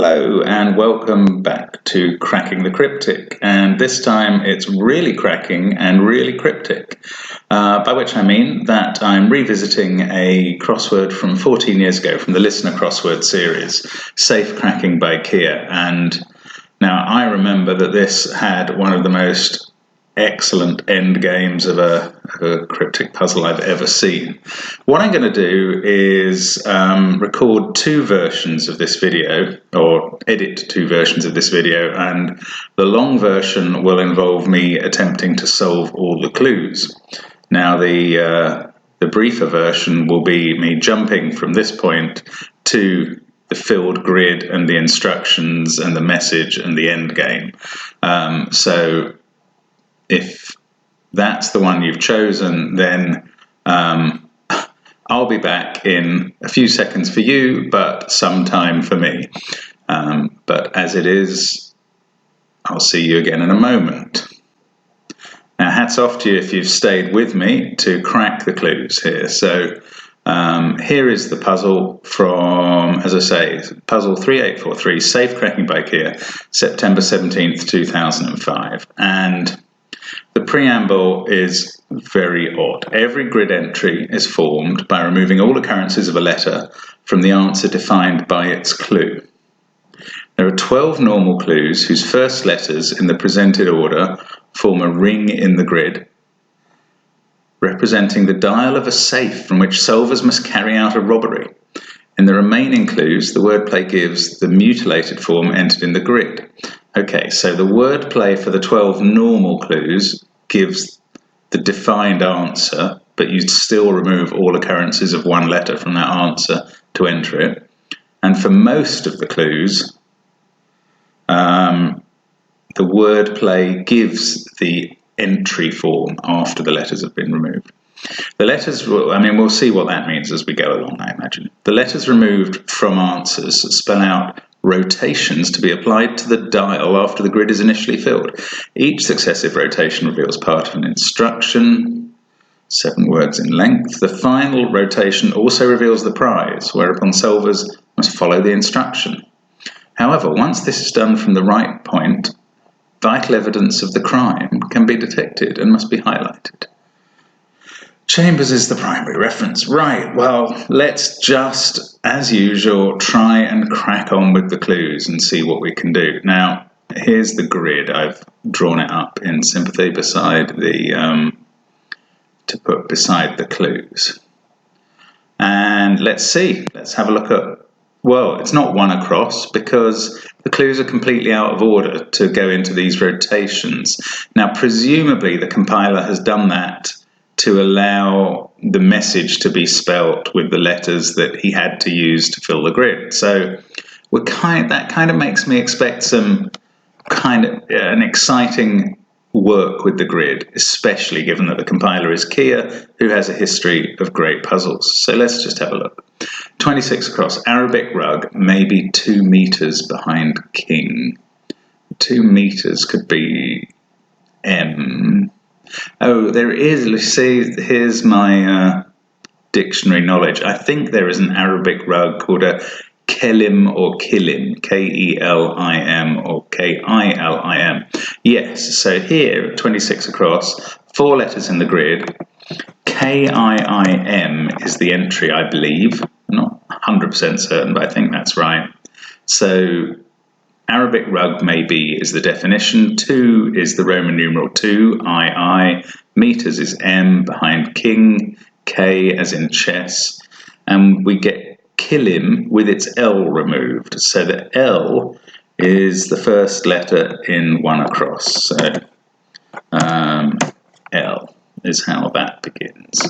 Hello and welcome back to Cracking the Cryptic, and this time it's really cracking and really cryptic, by which I mean that I'm revisiting a crossword from 14 years ago from the Listener Crossword series, Safe Cracking by Kia. And now I remember that this had one of the most excellent end games of a cryptic puzzle I've ever seen. What I'm going to do is record two versions of this video, or edit two versions of this video, and the long version will involve me attempting to solve all the clues. Now the briefer version will be me jumping from this point to the filled grid and the instructions and the message and the end game. So if that's the one you've chosen, then I'll be back in a few seconds for you, but some time for me. But as it is, I'll see you again in a moment. Now, hats off to you if you've stayed with me to crack the clues here. So here is the puzzle from, as I say, puzzle 3843, Safe Cracking by Kia, September 17th, 2005. And the preamble is very odd. Every grid entry is formed by removing all occurrences of a letter from the answer defined by its clue. There are 12 normal clues whose first letters in the presented order form a ring in the grid, representing the dial of a safe from which solvers must carry out a robbery. In the remaining clues, the wordplay gives the mutilated form entered in the grid. Okay, so the wordplay for the 12 normal clues gives the defined answer, but you still remove all occurrences of one letter from that answer to enter it. And for most of the clues, the wordplay gives the entry form after the letters have been removed. The letters, we'll see what that means as we go along, I imagine. The letters removed from answers spell out rotations to be applied to the dial after the grid is initially filled. Each successive rotation reveals part of an instruction, 7 words in length. The final rotation also reveals the prize, whereupon solvers must follow the instruction. However, once this is done from the right point, vital evidence of the crime can be detected and must be highlighted. Chambers is the primary reference. Right, well, let's just, as usual, try and crack on with the clues and see what we can do. Now, here's the grid. I've drawn it up in sympathy beside the, to put beside the clues. And let's see, let's have a look at, well, it's not one across because the clues are completely out of order to go into these rotations. Now, presumably the compiler has done that to allow the message to be spelt with the letters that he had to use to fill the grid. So that kind of makes me expect some kind of an exciting work with the grid, especially given that the compiler is Kia, who has a history of great puzzles. So let's just have a look. 26 across, Arabic rug, maybe 2 meters behind king. 2 meters could be M. Oh, there is, let's see, here's my dictionary knowledge. I think there is an Arabic rug called a kelim or kilim, K-E-L-I-M or K-I-L-I-M. Yes, so here, 26 across, 4 letters in the grid. K-I-I-M is the entry, I believe. I'm not 100% certain, but I think that's right. So Arabic rug maybe is the definition. 2 is the Roman numeral 2, I, meters is M, behind king, K as in chess, and we get kilim with its L removed. So the L is the first letter in one across. So L is how that begins.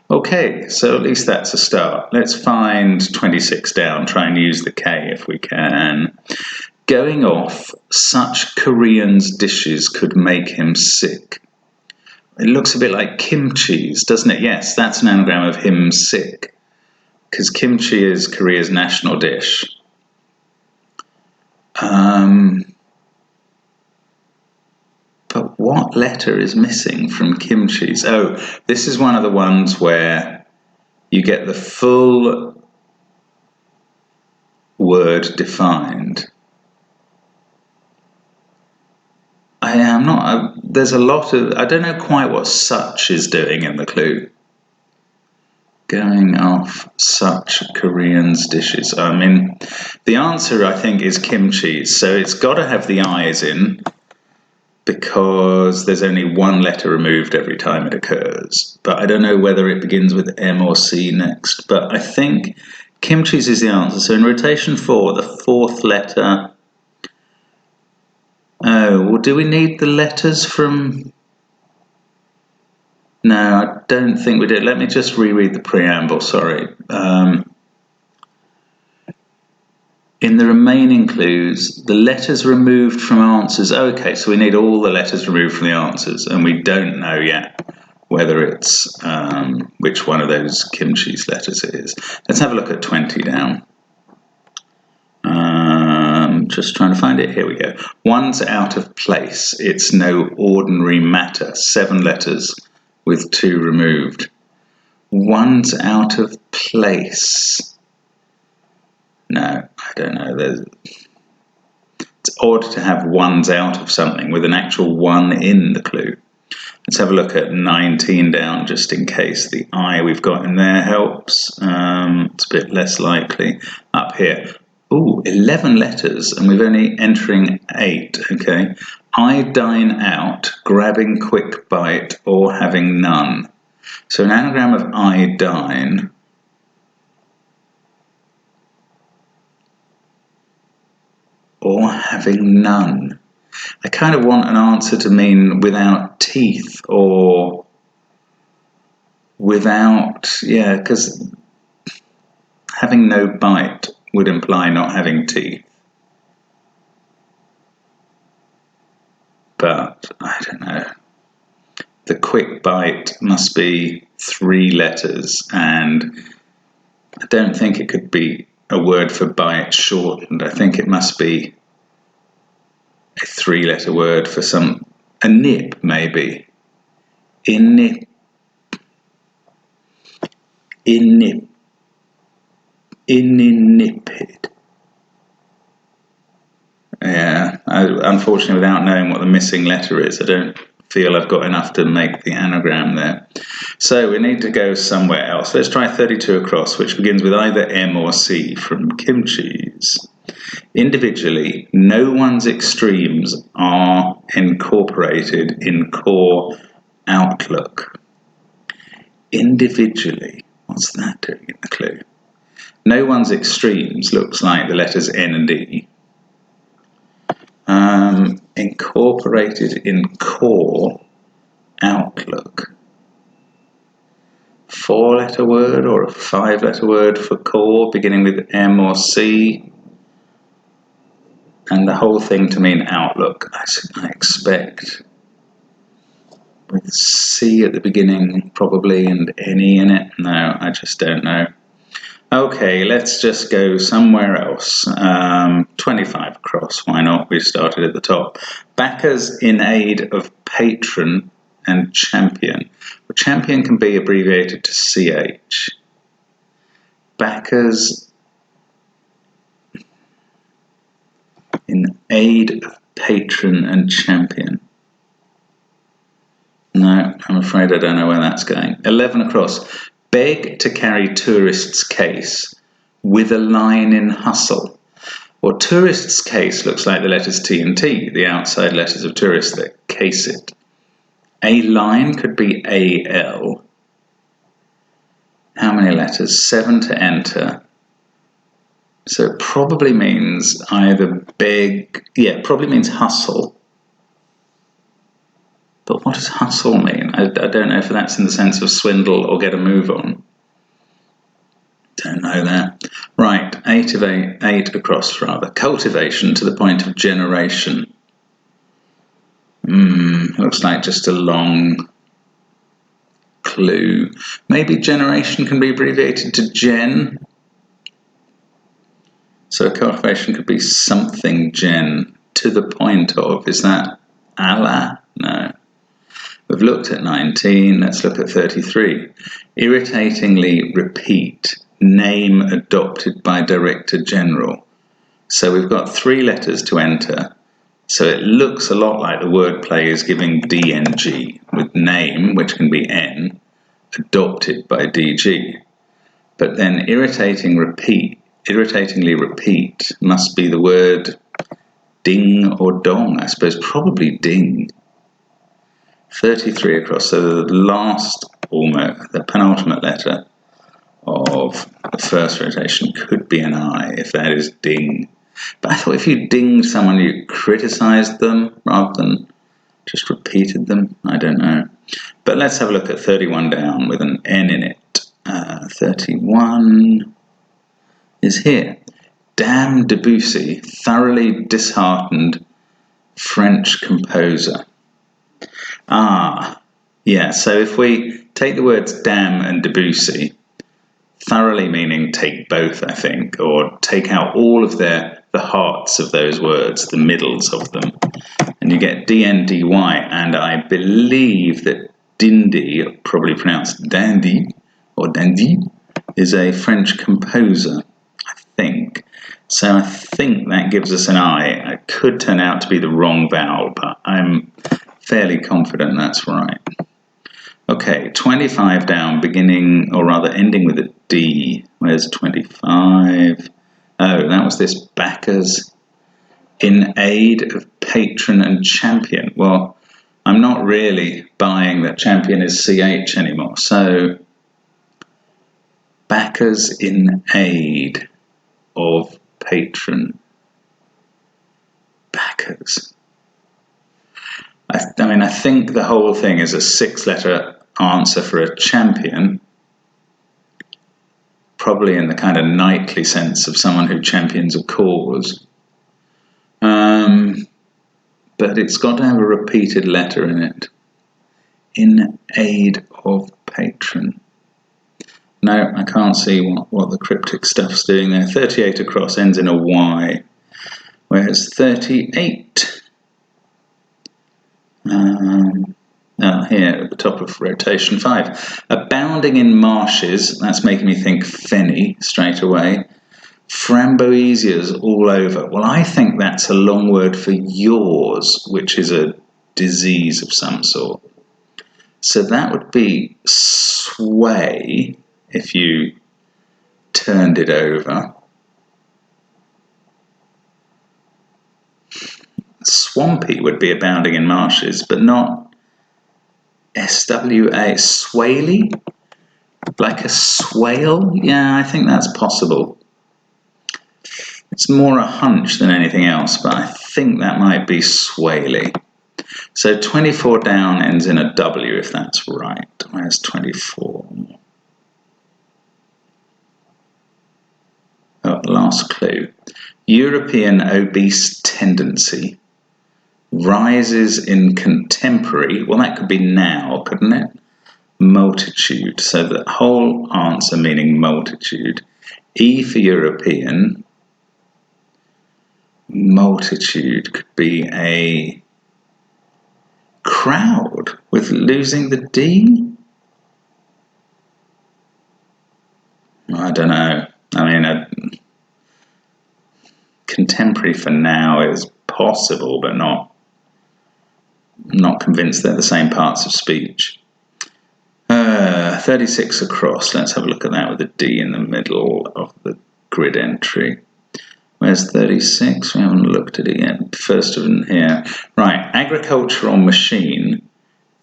Okay, so at least that's a start. Let's find 26 down, try and use the K if we can. Going off, such Korean's dishes could make him sick. It looks a bit like kimchi, doesn't it? Yes, that's an anagram of him sick, because kimchi is Korea's national dish. But what letter is missing from kimchi's? Oh, this is one of the ones where you get the full word defined. There's a lot of, I don't know quite what such is doing in the clue. Going off such Koreans dishes. I mean, the answer I think is kimchi, so it's got to have the I's in because there's only one letter removed every time it occurs. But I don't know whether it begins with M or C next, but I think kimchi's is the answer. So in rotation 4, the fourth letter. Oh, well, do we need the letters from... No, I don't think we did. Let me just reread the preamble, sorry. In the remaining clues, the letters removed from answers. Okay, so we need all the letters removed from the answers, and we don't know yet whether it's which one of those kimchi's letters it is. Let's have a look at 20 down. Just trying to find it. Here we go. One's out of place. It's no ordinary matter. 7 letters with 2 removed. One's out of place. No, I don't know. It's odd to have one's out of something with an actual 1 in the clue. Let's have a look at 19 down, just in case the I we've got in there helps. It's a bit less likely. Up here. Ooh, 11 letters, and we've only entering 8, okay. I dine out, grabbing quick bite, or having none. So an anagram of I dine or having none. I kind of want an answer to mean without teeth or without, yeah, because having no bite would imply not having teeth. But I don't know. The quick bite must be 3 letters, and I don't think it could be a word for bite shortened. I think it must be a 3-letter word for a nip, maybe. Insipid. Yeah, unfortunately, without knowing what the missing letter is, I don't feel I've got enough to make the anagram there. So we need to go somewhere else. Let's try 32 across, which begins with either M or C from kimchi's. Individually, no one's extremes are incorporated in core outlook. Individually, what's that doing in the clue? No one's extremes looks like the letters N and E. Incorporated in core outlook. 4-letter word or a 5-letter word for core beginning with M or C, and the whole thing to mean outlook. I expect with C at the beginning probably and NE in it. No, I just don't know. Okay, let's just go somewhere else. 25 across, why not? We started at the top. Backers in aid of patron and champion. Well, champion can be abbreviated to CH. Backers in aid of patron and champion. No, I'm afraid I don't know where that's going. 11 across. Beg to carry tourist's case with a line in hustle. Well, tourist's case looks like the letters T and T, the outside letters of tourist that case it. A line could be AL. How many letters? 7 to enter. So it probably means either beg, yeah, it probably means hustle. But what does hustle mean? I don't know if that's in the sense of swindle or get a move on. Don't know that. Right, 8 across rather. Cultivation to the point of generation. Looks like just a long clue. Maybe generation can be abbreviated to gen. So cultivation could be something gen to the point of. Is that Allah? No. We've looked at 19, let's look at 33. Irritatingly repeat, name adopted by Director General. So we've got 3 letters to enter. So it looks a lot like the wordplay is giving DNG, with name, which can be N, adopted by DG. But then irritatingly repeat must be the word ding or dong. I suppose probably ding. 33 across, so the penultimate letter of the first rotation could be an I, if that is ding. But I thought if you dinged someone, you criticised them rather than just repeated them. I don't know. But let's have a look at 31 down with an N in it. 31 is here. Damn Debussy, thoroughly disheartened French composer. Yeah, so if we take the words damn and Debussy, thoroughly meaning take both, I think, or take out all of the hearts of those words, the middles of them, and you get DNDY, and I believe that Dindy, probably pronounced dandy, or dandy, is a French composer, I think. So I think that gives us an I. It could turn out to be the wrong vowel, but I'm fairly confident that's right. Okay, 25 down, beginning, or rather ending with a D. Where's 25? Oh, that was this backers in aid of patron and champion. Well, I'm not really buying that champion is CH anymore. So, backers in aid of patron. Backers. I think the whole thing is a 6-letter answer for a champion, probably in the kind of knightly sense of someone who champions a cause. But it's got to have a repeated letter in it. In aid of patron. No, I can't see what the cryptic stuff's doing there. 38 across ends in a Y, whereas 38... here at the top of rotation 5. Abounding in marshes, that's making me think fenny straight away. Framboisias all over. Well, I think that's a long word for yaws, which is a disease of some sort. So that would be sway if you turned it over. Swampy would be abounding in marshes, but not SWA, swaly? Like a swale? Yeah, I think that's possible. It's more a hunch than anything else, but I think that might be swaly. So 24 down ends in a W, if that's right. Where's 24? Oh, last clue. European obese tendency rises in contemporary, well, that could be now, couldn't it? Multitude. So the whole answer meaning multitude. E for European. Multitude could be a crowd with losing the D. I don't know. Contemporary for now is possible, but not convinced they're the same parts of speech. 36 across. Let's have a look at that with a D in the middle of the grid entry. Where's 36? We haven't looked at it yet. First of them here. Right, agricultural machine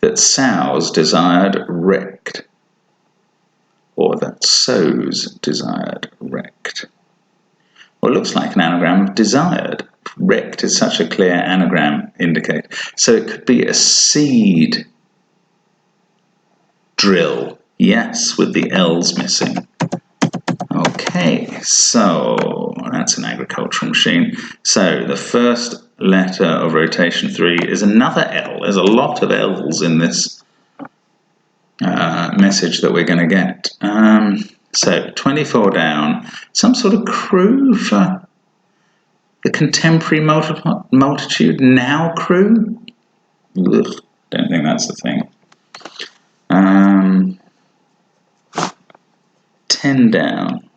that sows desired wrecked. Or that sows desired wrecked. Well, it looks like an anagram of desired. Wrecked is such a clear anagram indicator. So it could be a seed drill. Yes, with the L's missing. Okay, so that's an agricultural machine. So the first letter of rotation 3 is another L. There's a lot of L's in this message that we're going to get. So 24 down, some sort of crew for the contemporary multitude, now crew? Ugh, don't think that's the thing. 10 down,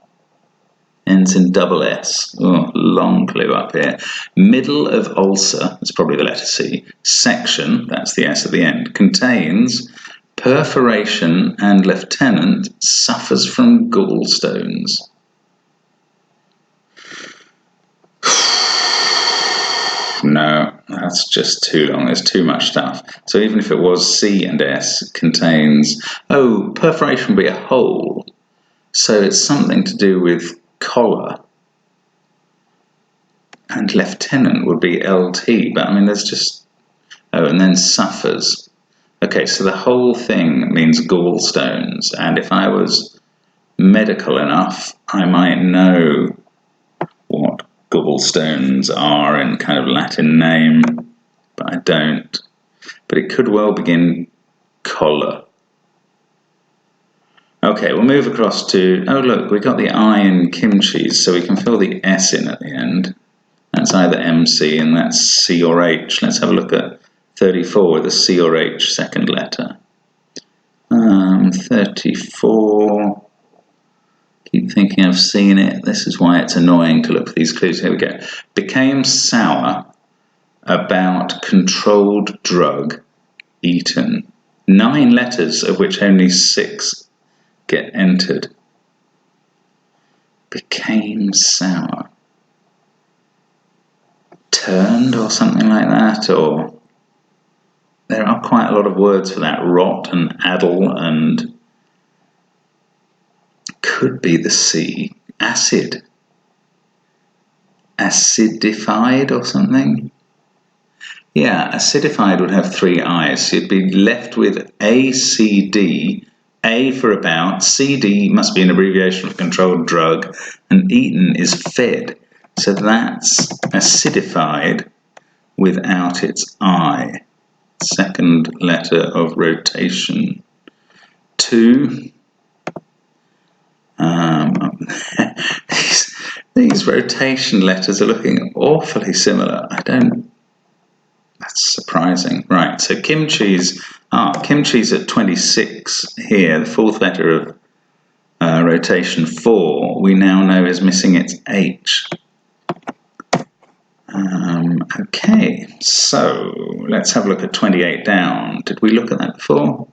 ends ends in double S. Oh, long clue up here. Middle of ulcer, that's probably the letter C. Section, that's the S at the end, contains perforation and lieutenant suffers from gallstones. No, that's just too long. There's too much stuff. So even if it was C and S, contains... Oh, perforation would be a hole. So it's something to do with collar. And lieutenant would be LT. But I mean, there's just... Oh, and then suffers. Okay, so the whole thing means gallstones. And if I was medical enough, I might know what gallstones are in kind of Latin name, but I don't. But it could well begin collar. Okay, we'll move across to, oh look, we got the I in kimchi's, so we can fill the S in at the end. That's either MC and that's C or H. Let's have a look at 34 with a C or H second letter. 34... Keep thinking I've seen it. This is why it's annoying to look for these clues. Here we go. Became sour about controlled drug eaten. 9 letters, of which only 6 get entered. Became sour. Turned or something like that, or... There are quite a lot of words for that. Rot and addle and... Could be the C. Acid. Acidified or something? Yeah, acidified would have 3 I's. You'd be left with ACD. A for about. CD must be an abbreviation for controlled drug. And eaten is fed. So that's acidified without its I. Second letter of rotation. 2. These rotation letters are looking awfully similar. That's surprising. Right, so kimchi's at 26 here, the 4th letter of rotation 4, we now know is missing its H. Okay, so let's have a look at 28 down. Did we look at that before?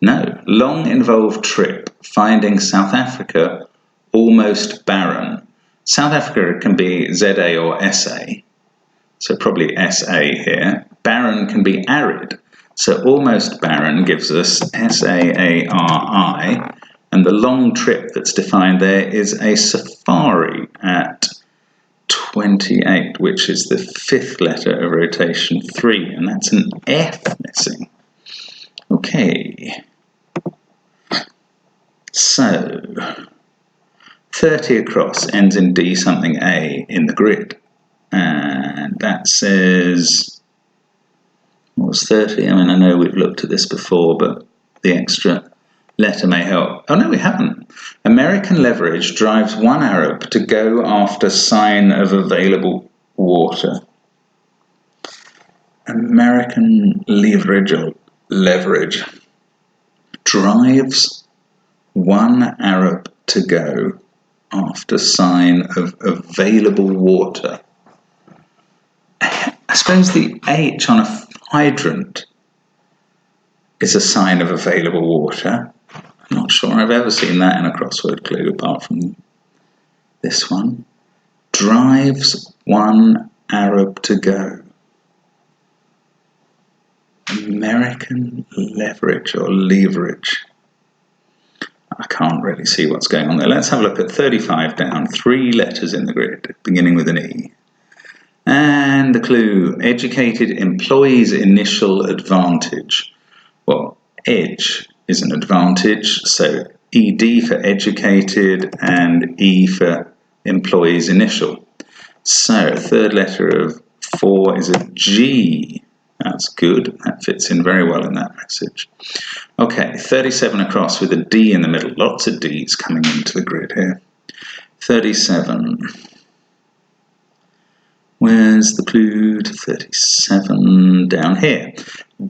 No. Long involved trip, finding South Africa almost barren. South Africa can be ZA or SA, so probably SA here. Barren can be arid, so almost barren gives us SAARI, and the long trip that's defined there is a safari at 28, which is the 5th letter of rotation 3, and that's an F missing. Okay. So, 30 across ends in D something A in the grid. And that says, what was 30? I mean, I know we've looked at this before, but the extra letter may help. Oh, no, we haven't. American leverage drives one Arab to go after sign of available water. American leverage drives one Arab to go after sign of available water. I suppose the H on a hydrant is a sign of available water. I'm not sure I've ever seen that in a crossword clue apart from this one. Drives one Arab to go. American leverage or leverage. I can't really see what's going on there. Let's have a look at 35 down. 3 letters in the grid, beginning with an E. And the clue, educated employees' initial advantage. Well, edge is an advantage, so ED for educated and E for employees' initial. So, 3rd letter of 4 is a G. That's good. That fits in very well in that message. Okay, 37 across with a D in the middle. Lots of Ds coming into the grid here. 37. Where's the clue to 37? Down here.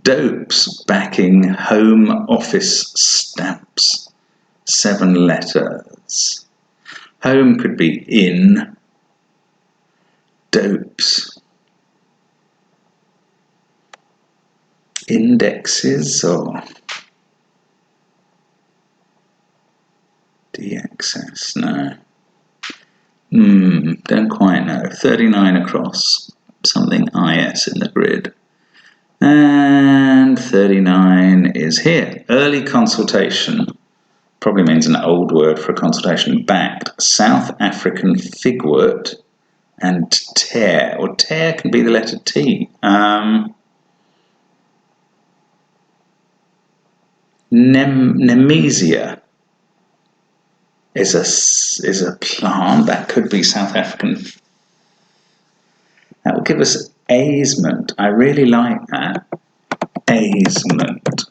Dopes backing home office stamps. 7 letters. Home could be in. Dopes. Indexes or DXS, no. Don't quite know. 39 across, something IS in the grid. And 39 is here. Early consultation, probably means an old word for a consultation, backed South African figwort and tear, or tear can be the letter T. Nemesia is a plant that could be South African. That will give us aisement. I really like that. Aisement.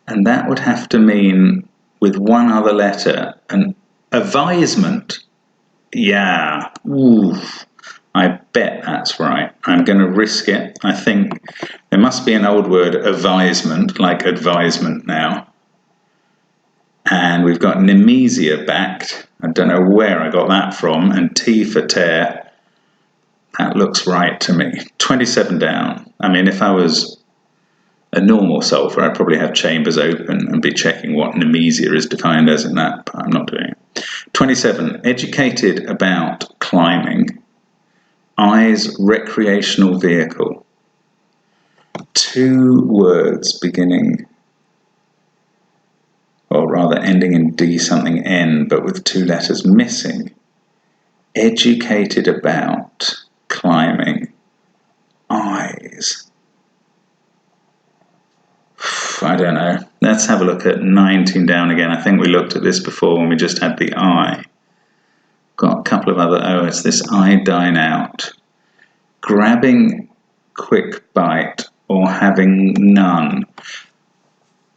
And that would have to mean, with one other letter, an advisement. Yeah. Oof. I bet that's right. I'm going to risk it. I think there must be an old word, advisement, like advisement now. And we've got Nemesia backed. I don't know where I got that from. And T for tear. That looks right to me. 27 down. I mean, if I was a normal solver, I'd probably have chambers open and be checking what Nemesia is defined as in that, but I'm not doing it. 27. Educated about climbing. I's recreational vehicle. 2 words beginning, or rather ending in D something N, but with 2 letters missing. Educated about climbing. I's. I don't know. Let's have a look at 19 down again. I think we looked at this before when we just had the I. Got a couple of other, it's this I dine out. Grabbing quick bite or having none.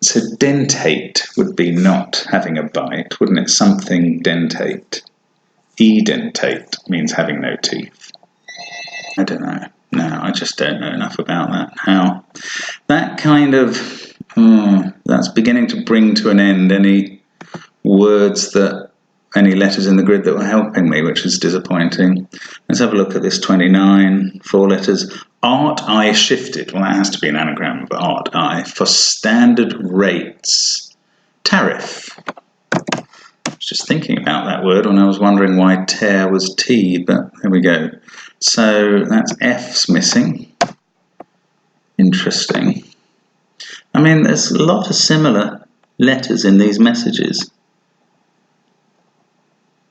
So dentate would be not having a bite, wouldn't it? Something dentate. Edentate means having no teeth. I don't know. No, I just don't know enough about that. How that kind of, that's beginning to bring to an end any words that, any letters in the grid that were helping me, which is disappointing. Let's have a look at this 29, 4 letters. Art I shifted. Well, that has to be an anagram of art I. For standard rates. Tariff. I was just thinking about that word when I was wondering why tear was T, but there we go. So that's F's missing. Interesting. I mean, there's a lot of similar letters in these messages.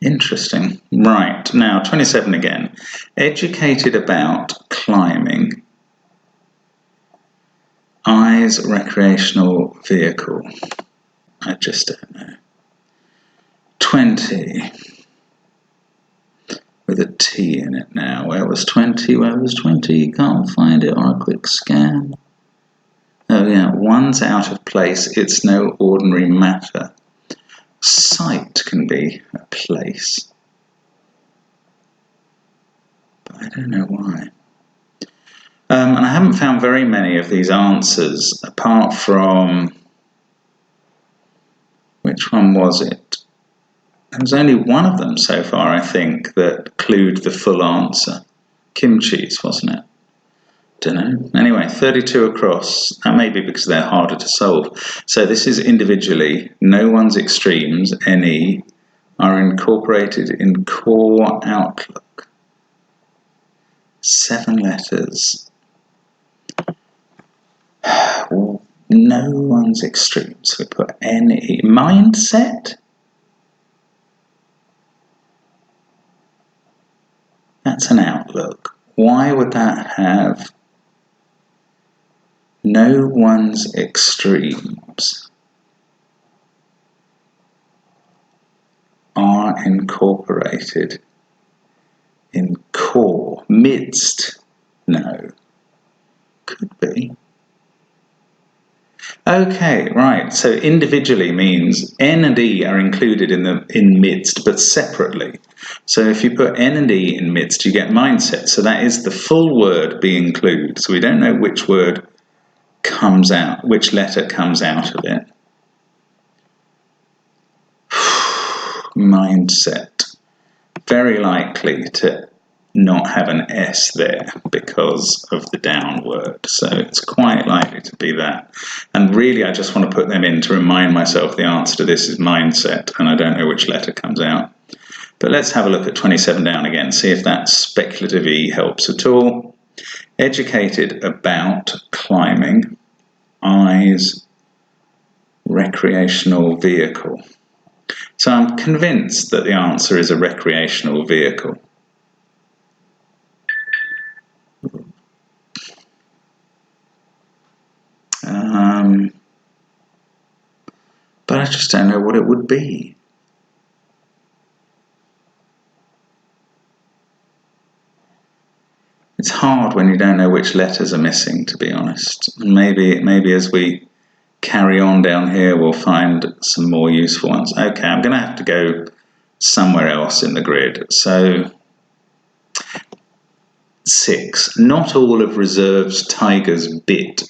Interesting. Right, now 27 again. Educated about climbing. I's recreational vehicle. I just don't know. 20. With a T in it now. Where was 20? Where was 20? Can't find it on a quick scan. Oh yeah, one's out of place. It's no ordinary matter. Site can be a place. But I don't know why. And I haven't found very many of these answers, apart from, which one was it? There was only one of them so far, I think, that clued the full answer. Kimchi's, wasn't it? Don't know. Anyway, 32 across. That may be because they're harder to solve. So this is individually. No one's extremes, NE, are incorporated in core outlook. 7 letters. No one's extremes. We put NE. Mindset? That's an outlook. Why would that have no one's extremes are incorporated in core? Midst? No. Could be. Okay, right. So individually means N and E are included in midst, but separately. So if you put N and E in midst, you get mindset. So that is the full word be include. So we don't know which word comes out, which letter comes out of it. mindset. Very likely to not have an S there because of the down word. So it's quite likely to be that. And really, I just want to put them in to remind myself the answer to this is mindset, and I don't know which letter comes out. But let's have a look at 27 down again, see if that speculative E helps at all. Educated about climbing, eyes, recreational vehicle. So I'm convinced that the answer is a recreational vehicle. But I just don't know what it would be. It's hard when you don't know which letters are missing, to be honest. Maybe as we carry on down here, we'll find some more useful ones. Okay, I'm going to have to go somewhere else in the grid. So 6. Not all of Reserve's tigers bit.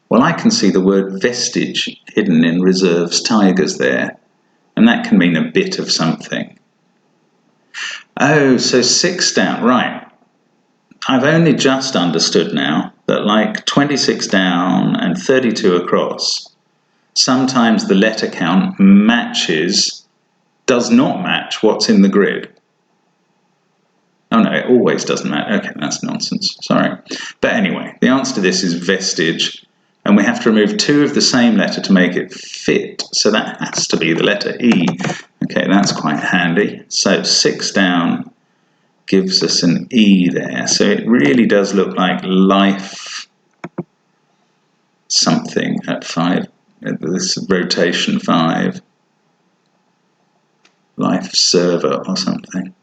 Well, I can see the word vestige hidden in Reserve's tigers there, and that can mean a bit of something. Oh, so 6 down, right. I've only just understood now that like 26 down and 32 across, sometimes the letter count does not match what's in the grid. Oh no, it always doesn't match. Okay, that's nonsense, sorry. But anyway, the answer to this is vestige, and we have to remove 2 of the same letter to make it fit, so that has to be the letter E. Okay, that's quite handy. So 6 down gives us an E there, so it really does look like life something at 5, at this rotation 5, life server or something.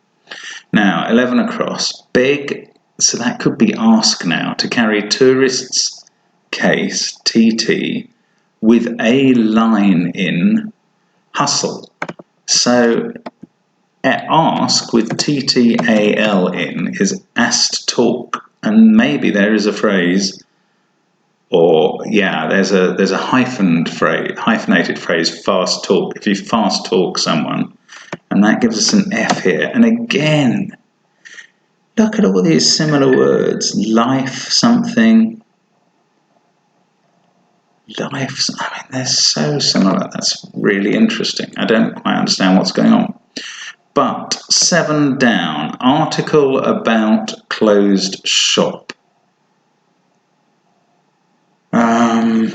Now 11 across, beg, so that could be ask now, to carry tourists case TT with a line in hustle. So ask with TTAL in is asked talk, and maybe there is a phrase, or yeah, there's a hyphenated phrase, fast talk. If you fast talk someone, and that gives us an F here. And again, look at all these similar words: life something, life. I mean, they're so similar. That's really interesting. I don't quite understand what's going on. But 7 down, article about closed shop. Well,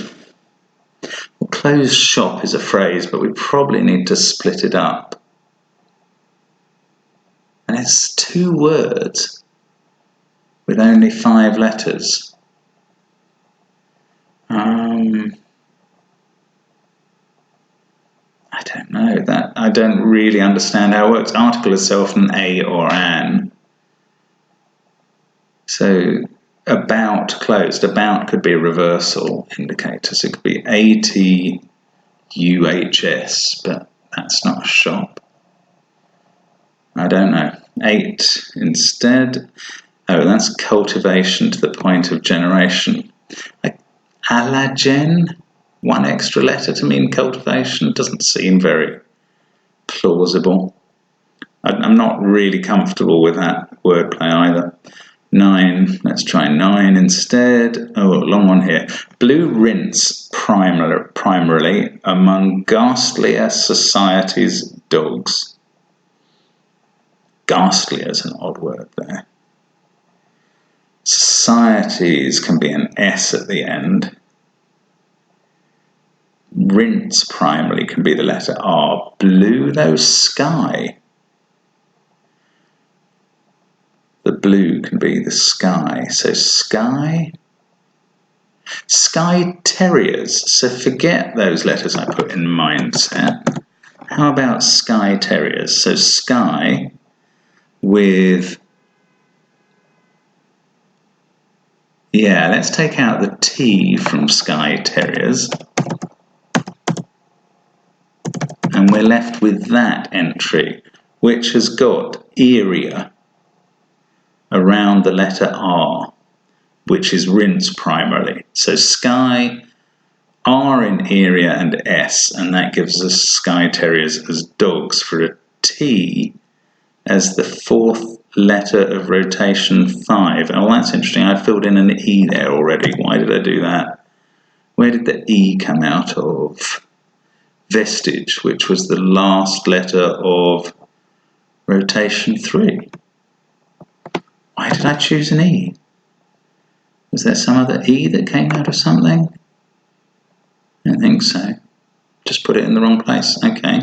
closed shop is a phrase, but we probably need to split it up. And it's 2 words with only 5 letters. I don't know. That I don't really understand how it works. Article is so often a or an. So about closed. About could be a reversal indicator. So it could be ATUHS, but that's not a shop. I don't know. 8 instead. Oh, that's cultivation to the point of generation. Like alagen, 1 extra letter to mean cultivation, doesn't seem very plausible. I'm not really comfortable with that wordplay either. 9, let's try 9 instead. Oh, long one here. Blue rinse primarily among ghastlier society's dogs. Ghastly is an odd word there. Societies can be an S at the end. Rinse primarily can be the letter R. Blue, though, sky. The blue can be the sky. So sky. Sky terriers. So forget those letters I put in mindset. How about sky terriers? So sky with, yeah, let's take out the T from sky terriers. And we're left with that entry, which has got area around the letter R, which is rinse primarily. So sky, R in area and S, and that gives us sky terriers as dogs for T as the fourth letter of rotation 5. Oh, that's interesting. I filled in an E there already. Why did I do that? Where did the E come out of? Vestige, which was the last letter of rotation 3. Why did I choose an E? Was there some other E that came out of something? I don't think so. Just put it in the wrong place. Okay.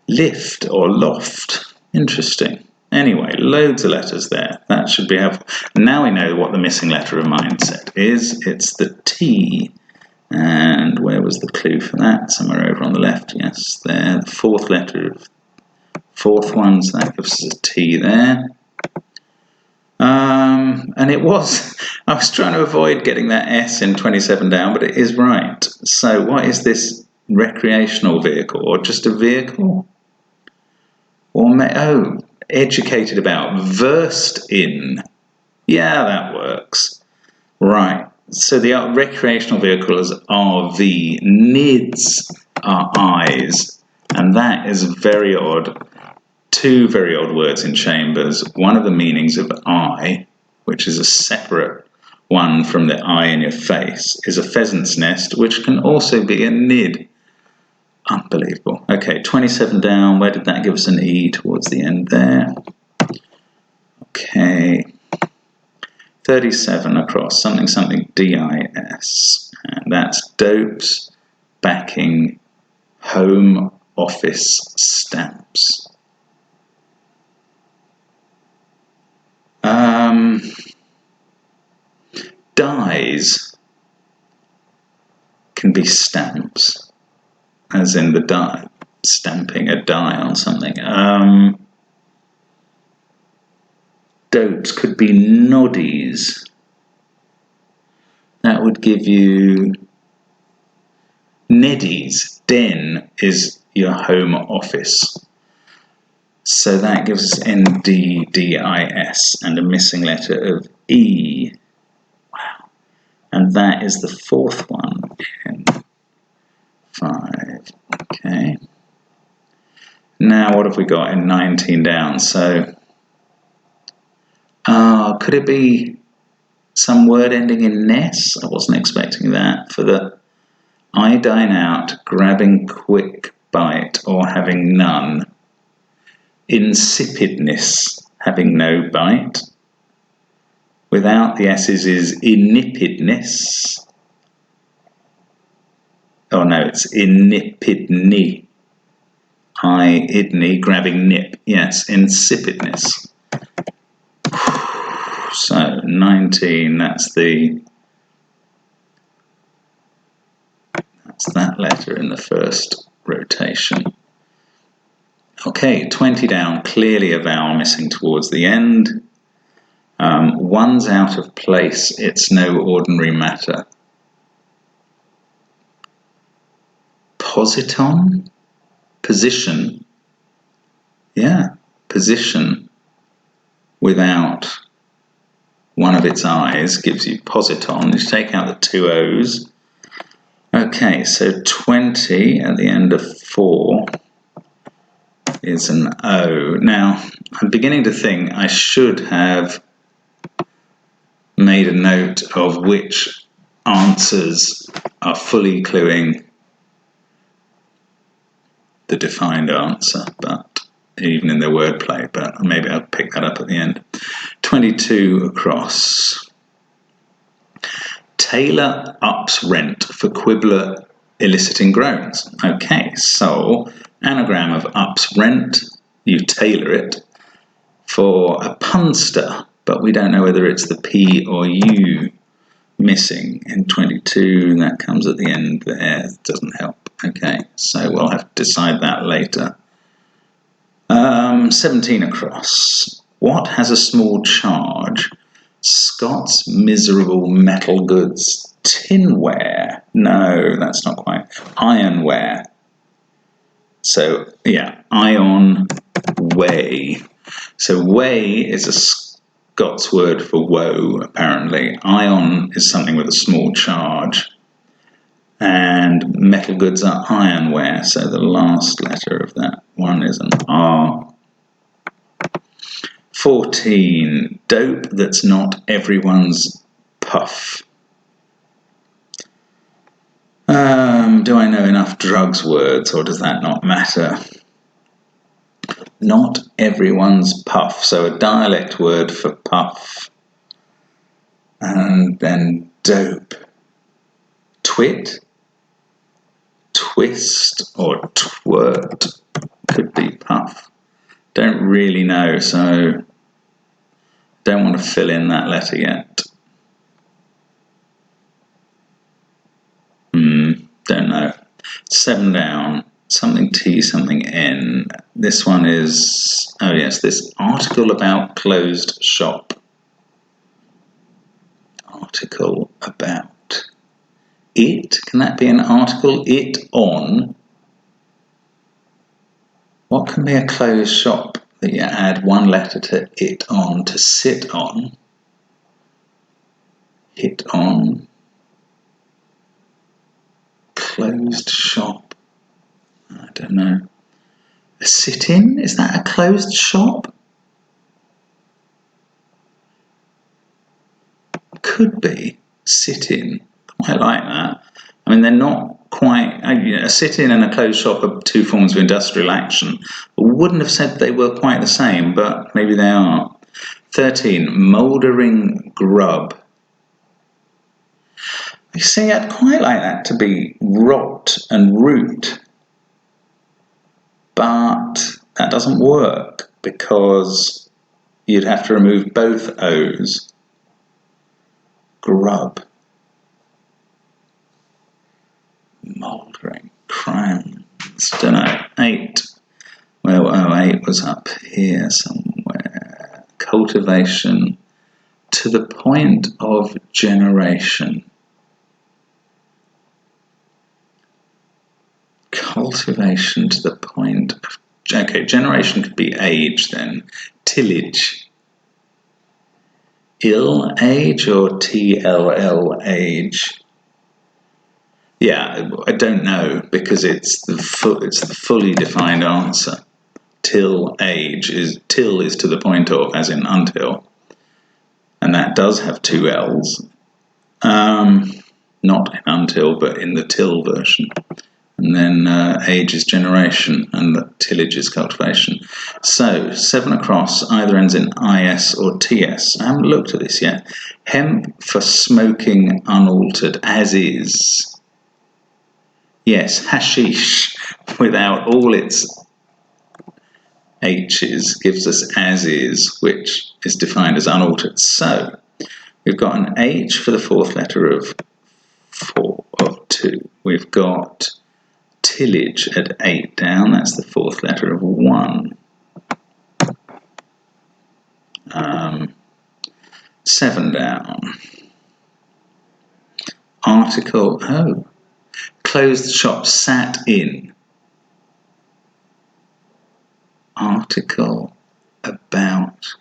Lift or loft. Interesting. Anyway, loads of letters there. That should be helpful. Now we know what the missing letter of mindset is. It's the T. And where was the clue for that? Somewhere over on the left. Yes, there. The fourth letter of fourth one. So that gives us a T there. And it was, I was trying to avoid getting that S in 27 down, but it is right. So what is this recreational vehicle, or just a vehicle? Or, educated about, versed in. Yeah, that works. Right. So the recreational vehicles are V, NIDs are I's, and that is very odd. Two very odd words in Chambers. One of the meanings of I, which is a separate one from the eye in your face, is a pheasant's nest, which can also be a nid. Unbelievable. Okay, 27 down. Where did that give us an E towards the end there? Okay. 37 across, something DIS. And that's dopes backing home office stamps. Dies can be stamps, as in the die, stamping a die on something. Dopes could be noddies. That would give you neddies. Den is your home office. So that gives us NDDIS and a missing letter of E. Wow. And that is the fourth one in 5. Okay. Now what have we got in 19 down? So, could it be some word ending in ness? I wasn't expecting that. For the I dine out, grabbing quick bite or having none. Insipidness, having no bite. Without the S's is inipidness. Oh no, it's inipidni. Idni, grabbing nip. Yes, insipidness. So 19, that's that letter in the first rotation. Okay, 20 down, clearly a vowel missing towards the end. One's out of place, it's no ordinary matter. Positon? Position. Yeah, position without one of its eyes gives you positon. You take out the two O's. Okay, so 20 at the end of 4 is an O. Now, I'm beginning to think I should have made a note of which answers are fully cluing the defined answer, but even in their wordplay, but maybe I'll pick that up at the end. 22 across. Tailor ups rent for quibbler eliciting groans. Okay, so anagram of ups rent, you tailor it for a punster, but we don't know whether it's the P or U missing in 22. That comes at the end there, it doesn't help. Okay, so we'll have to decide that later. 17 across. What has a small charge? Scott's miserable metal goods. Tinware. No, that's not quite. Ironware. So, yeah, ion way. So, way is a Scots word for woe, apparently. Ion is something with a small charge. And and metal goods are ironware, so the last letter of that one is an R. 14, dope that's not everyone's puff. Do I know enough drugs words, or does that not matter? Not everyone's puff, so a dialect word for puff. And then dope. Twit, twist, or twirt could be puff. Don't really know, so don't want to fill in that letter yet. Don't know. 7 down. Something T, something N. This one is, oh yes, this article about closed shop. Article about. It, can that be an article? It on. What can be a closed shop that you add one letter to it on, to sit on? Hit on. Closed shop. I don't know. A sit-in? Is that a closed shop? Could be. Sit-in. Quite like that. I mean, they're not quite... a sit-in and a closed shop are two forms of industrial action. I wouldn't have said they were quite the same, but maybe they are. 13. Mouldering grub. You see, I'd quite like that to be rot and root. But that doesn't work because you'd have to remove both O's. Grub. Mouldering. Crime. Don't know. 8. Well, 8 was up here somewhere. Cultivation to the point of generation. Cultivation to the point of... Okay, generation could be age then. Tillage. Ill age or TLL age? Yeah, I don't know because it's the fully defined answer. Till age is... Till is to the point of, as in until. And that does have 2 L's. Not in until, but in the till version. And then age is generation, and the tillage is cultivation. So, 7 across, either ends in IS or TS. I haven't looked at this yet. Hemp for smoking unaltered, as is. Yes, hashish, without all its H's, gives us as is, which is defined as unaltered. So, we've got an H for the 4th letter of 2. We've got tillage at 8 down, that's the 4th letter of 1. 7 down. Article, closed shop, sat in. Article about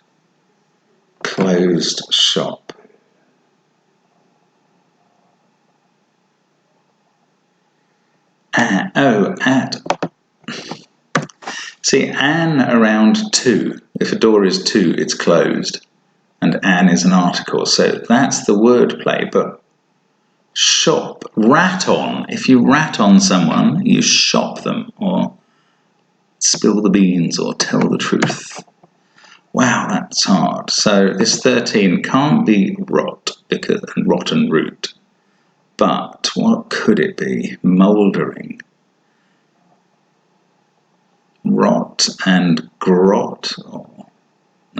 closed shop. At. See, an around 2. If a door is 2, it's closed. And an is an article. So that's the wordplay. But shop, rat on. If you rat on someone, you shop them or spill the beans or tell the truth. Wow, that's hard. So this 13 can't be rot because rotten root. But what could it be? Mouldering. Rot and grot.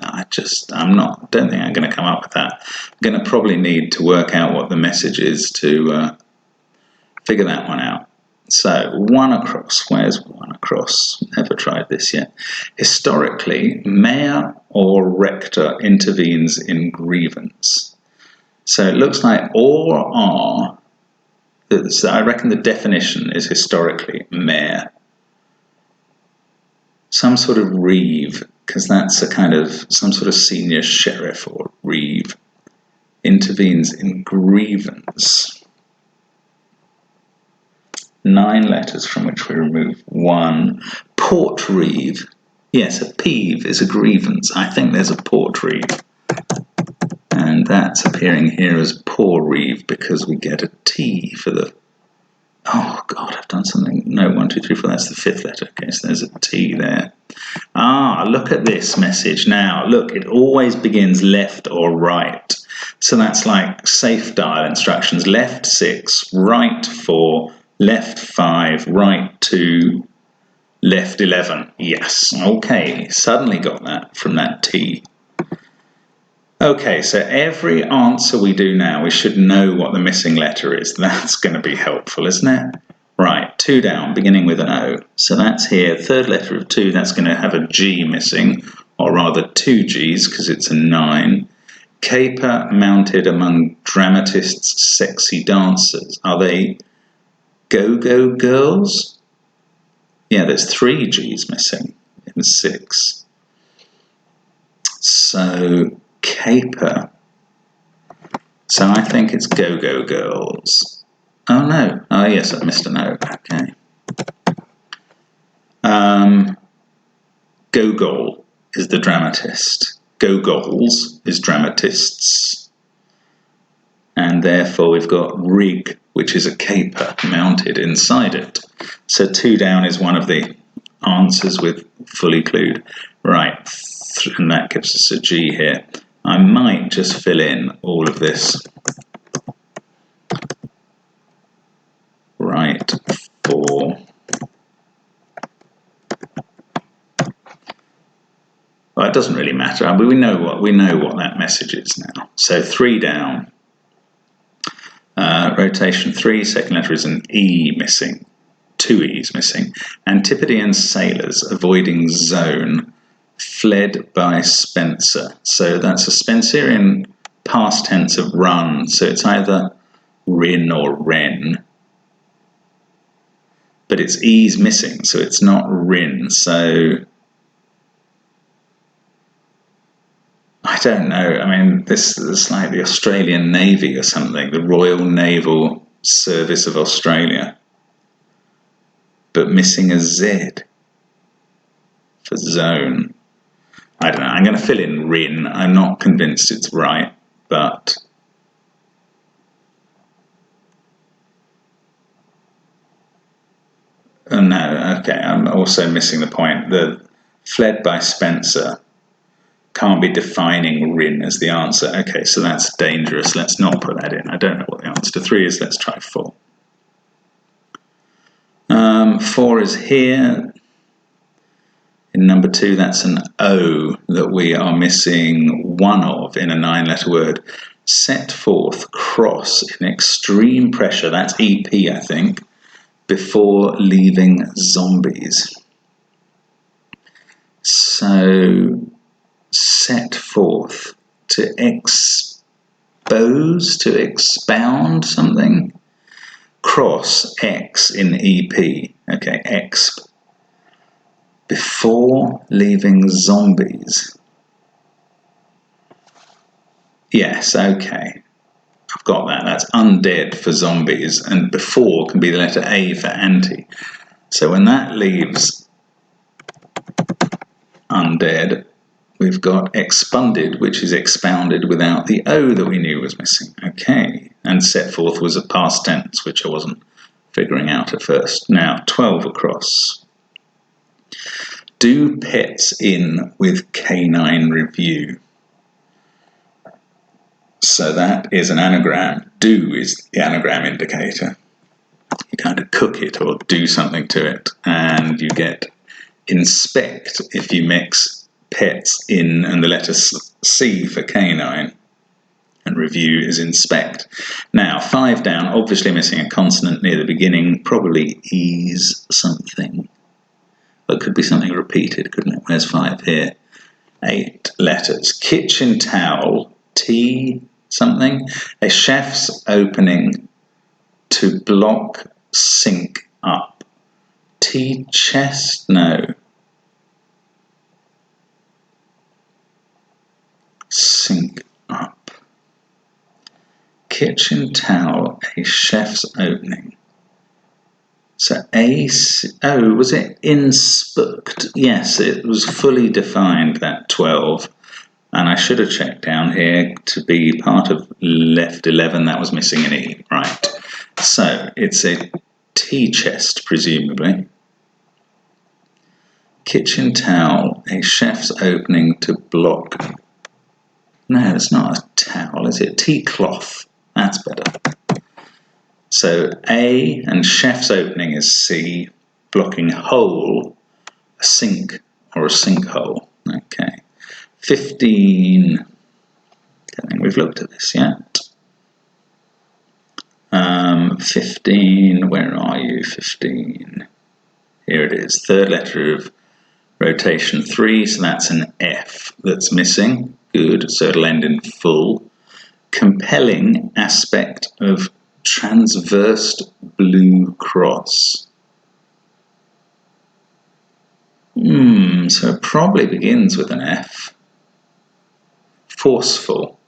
I don't think I'm going to come up with that. I'm going to probably need to work out what the message is to figure that one out. So, 1 across. Where's 1 across? Never tried this yet. Historically, mayor or rector intervenes in grievance. So it looks like or are. So I reckon the definition is historically mayor. Some sort of reeve, because that's a kind of some sort of senior sheriff or reeve, intervenes in grievance. 9 letters from which we remove 1. Portreeve. Yes, a peeve is a grievance. I think there's a portreeve. And that's appearing here as porreeve because we get a T for the... Oh, God, I've done something. No, 1, 2, 3, 4, that's the 5th letter. Okay, so there's a T there. Ah, look at this message now. Look, it always begins left or right. So that's like safe dial instructions. Left 6, right 4, left 5, right 2, left 11. Yes, okay, suddenly got that from that T. Okay, so every answer we do now, we should know what the missing letter is. That's going to be helpful, isn't it? Right, 2 down, beginning with an O. So that's here, 3rd letter of 2, that's going to have a G missing, or rather 2 Gs, because it's a 9. Caper mounted among dramatists' sexy dancers. Are they go-go girls? Yeah, there's 3 Gs missing in 6. So, caper. So I think it's go-go girls. Oh no. Oh yes, I missed a note. Okay. Gogol is the dramatist. Gogols is dramatists. And therefore we've got rig, which is a caper mounted inside it. So 2 down is one of the answers with fully clued. Right, and that gives us a G here. I might just fill in all of this. Right, 4. Well, it doesn't really matter. I mean, we know what that message is now. So 3 down. Rotation 3. Second letter is an E missing. 2 E's missing. Antipodean sailors avoiding zone fled by Spencer. So that's a Spencerian past tense of run. So it's either rin or ren. But it's E's missing, so it's not rin. So I don't know. I mean, this is like the Australian Navy or something, the Royal Naval Service of Australia, but missing a Z for zone. I don't know. I'm going to fill in rin. I'm not convinced it's right, but oh no. Okay, I'm also missing the point. The fled by Spencer can't be defining rin as the answer. Okay, so that's dangerous. Let's not put that in. I don't know what the answer to 3 is. Let's try 4. 4 is here. In number 2, that's an O that we are missing one of in a 9-letter word. Set forth, cross in extreme pressure. That's EP, I think. Before leaving zombies. So, set forth, to expose, to expound something. Cross, X in EP. Okay, exp. Before leaving zombies. Yes, okay. I've got that. That's undead for zombies, and before can be the letter A for anti. So when that leaves undead, we've got expunded, which is expounded without the O that we knew was missing. Okay, and set forth was a past tense, which I wasn't figuring out at first. Now, 12 across. Do pets in with canine review. So that is an anagram. Do is the anagram indicator. You kind of cook it or do something to it, and you get inspect if you mix pets in and the letter C for canine, and review is inspect. Now, 5 down, obviously missing a consonant near the beginning, probably ease something. But it could be something repeated, couldn't it? Where's 5 here? 8 letters. Kitchen towel, T something. A chef's opening to block sink up. Tea chest? No. Sink up. Kitchen towel, a chef's opening So oh, was it inspooked? Yes, it was fully defined, that 12. And I should have checked down here to be part of left 11. That was missing an E, right. So it's a tea chest, presumably. Kitchen towel, a chef's opening to block. No, it's not a towel, is it? Tea cloth. That's better. So A and chef's opening is C, blocking hole, a sink or a sinkhole. Okay. 15. I don't think we've looked at this yet. 15, where are you? 15. Here it is, third letter of rotation 3, so that's an F that's missing. Good, so it'll end in full. Compelling aspect of transversed blue cross. So it probably begins with an F. Forceful.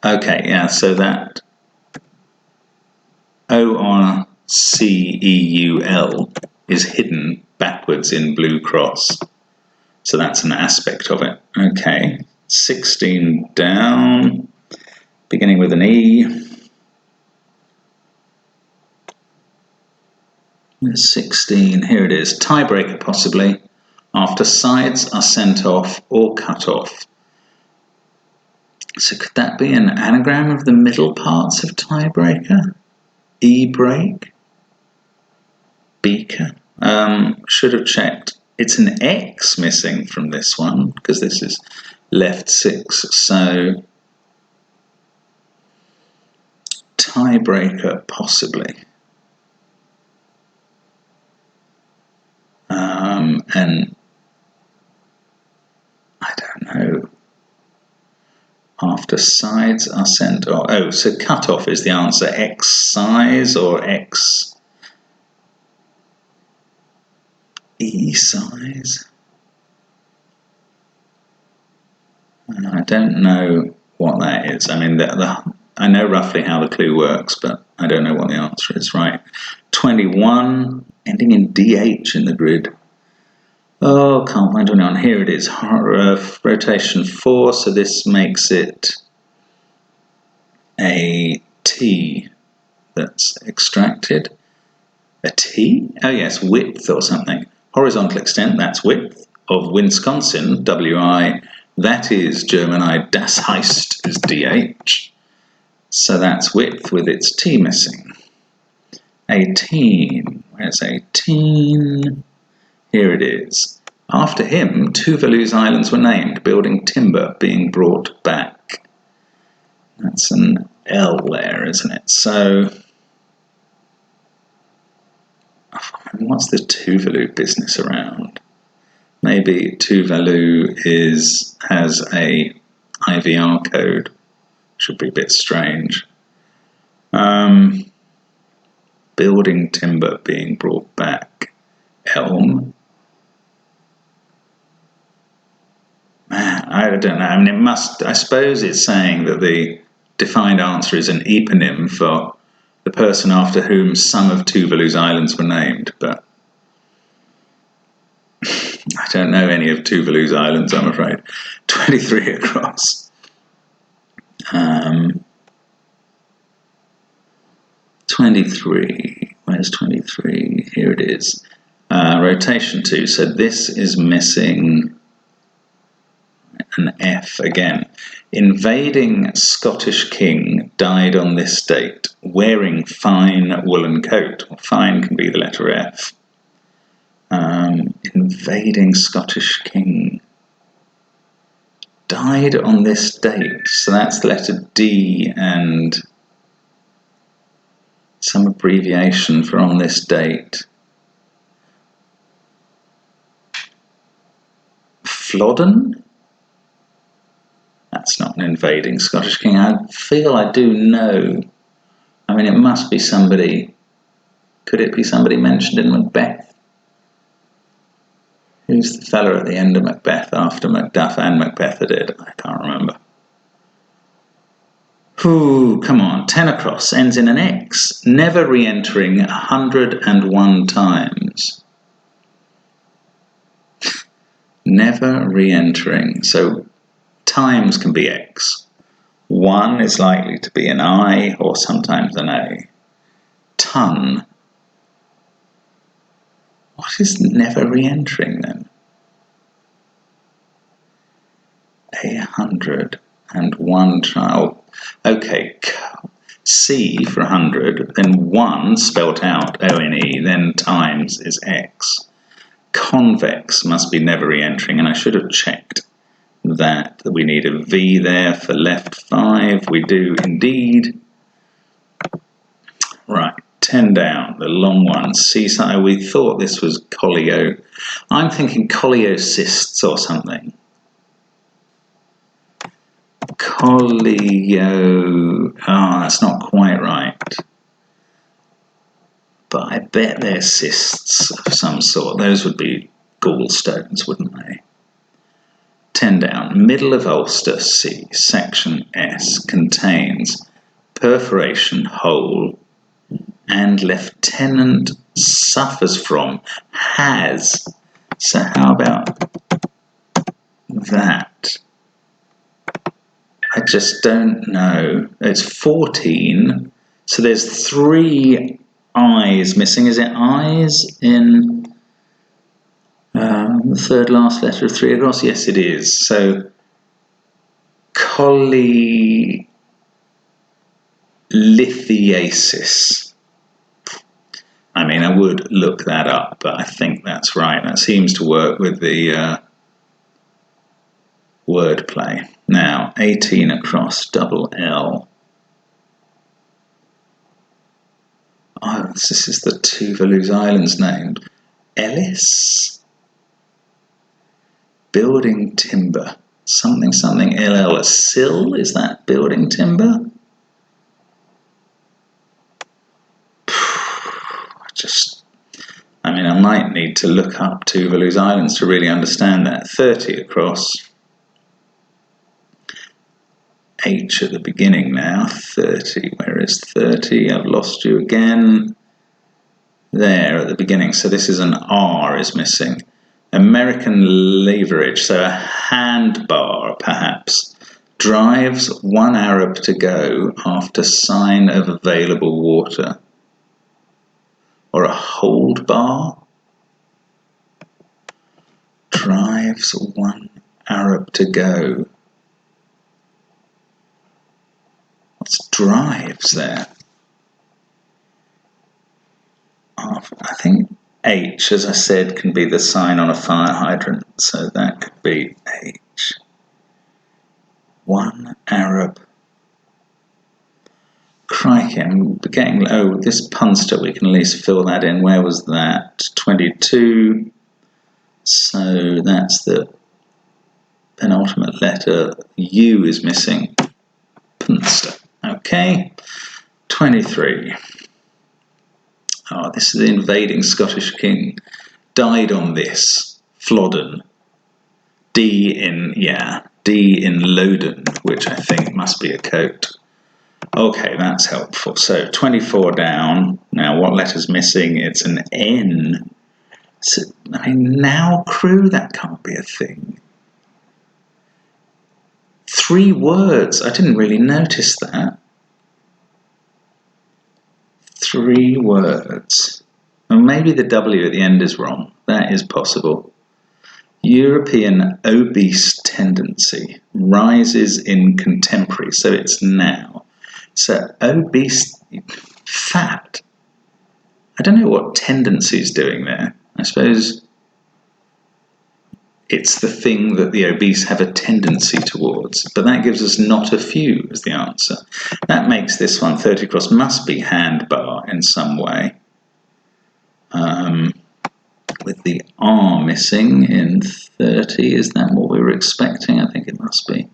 Okay, yeah, so that ORCEUL is hidden backwards in blue cross. So that's an aspect of it. Okay, 16 down, beginning with an E. 16, here it is. Tiebreaker, possibly, after sides are sent off or cut off. So could that be an anagram of the middle parts of tiebreaker? E-break? Beaker? Should have checked. It's an X missing from this one, because this is left 6. So tiebreaker, possibly. And I don't know. After sides are sent off. Oh, so cut off is the answer. X size or X E size? I don't know what that is. I mean, I know roughly how the clue works, but I don't know what the answer is. Right. 21, ending in DH in the grid. Oh, can't find anyone. Here it is. Rotation 4, so this makes it a T that's extracted. A T? Oh yes, width or something. Horizontal extent, that's width. Of Wisconsin, WI. That is German I. Das heißt is DH. So that's width with its T missing. 18. Where's 18? Here it is. After him, Tuvalu's islands were named, building timber being brought back. That's an L there, isn't it? So, what's the Tuvalu business around? Maybe Tuvalu has a IVR code. Should be a bit strange. Building timber being brought back. Elm. Man, I don't know. I mean, I suppose it's saying that the defined answer is an eponym for the person after whom some of Tuvalu's islands were named, but I don't know any of Tuvalu's islands, I'm afraid. 23 across. 23. Where's 23? Here it is. Rotation 2. So this is missing an F again. Invading Scottish king died on this date, wearing fine woolen coat. Well, fine can be the letter F. Invading Scottish king died on this date. So that's the letter D and some abbreviation for on this date. Flodden? That's not an invading Scottish king. I feel I do know. I mean, it must be somebody. Could it be somebody mentioned in Macbeth? Who's the fella at the end of Macbeth after Macduff and Macbeth are dead? I can't remember. Ooh, come on, 10 across, ends in an X, never re-entering 101 times. Never re-entering, so times can be X. 1 is likely to be an I or sometimes an A. Ton. What is never re-entering then? 101 trial. Okay, C for 100, then 1 spelt out O-N-E, then times is X. Convex must be never re-entering, and I should have checked that we need a V there for left 5. We do indeed. Right, 10 down, the long one. Seaside, we thought this was colio. I'm thinking coliocysts or something. Colio. That's not quite right. But I bet they're cysts of some sort. Those would be gallstones, wouldn't they? 10 down. Middle of Ulster, C, section S, contains perforation hole and lieutenant suffers from has. So how about that? I just don't know. It's 14. So there's 3 I's missing. Is it I's in the third last letter of 3 across? Yes, it is. So lithiasis. I mean, I would look that up, but I think that's right. That seems to work with the wordplay. Now, 18 across, double L. Oh, this is the Tuvalu's Islands named. Ellis? Building timber. Something, something, LL. A sill? Is that building timber? I might need to look up Tuvalu's Islands to really understand that. 30 across. H at the beginning now. 30. Where is 30? I've lost you again. There at the beginning. So this is an R is missing. American leverage. So a handbar, perhaps. Drives 1 Arab to go after sign of available water. Or a hold bar. Drives 1 Arab to go. What's drives there? I think H, as I said, can be the sign on a fire hydrant. So that could be H. 1 Arab. Crikey, I'm getting... Oh, this punster, we can at least fill that in. Where was that? 22. So that's the penultimate letter. U is missing. Punster. Okay. 23. Oh, this is the invading Scottish king. Died on this. Flodden. D in Loden, which I think must be a coat. Okay, that's helpful. So 24 down. Now, what letter's missing? It's an N. So, now crew, that can't be a thing. 3 words. I didn't really notice that. 3 words. Well, maybe the W at the end is wrong. That is possible. European obese tendency rises in contemporary, so it's now. So obese, fat. I don't know what tendency is doing there. I suppose it's the thing that the obese have a tendency towards, but that gives us not a few as the answer. That makes this one 30 across, must be handbar in some way. With the R missing in 30, is that what we were expecting? I think it must be.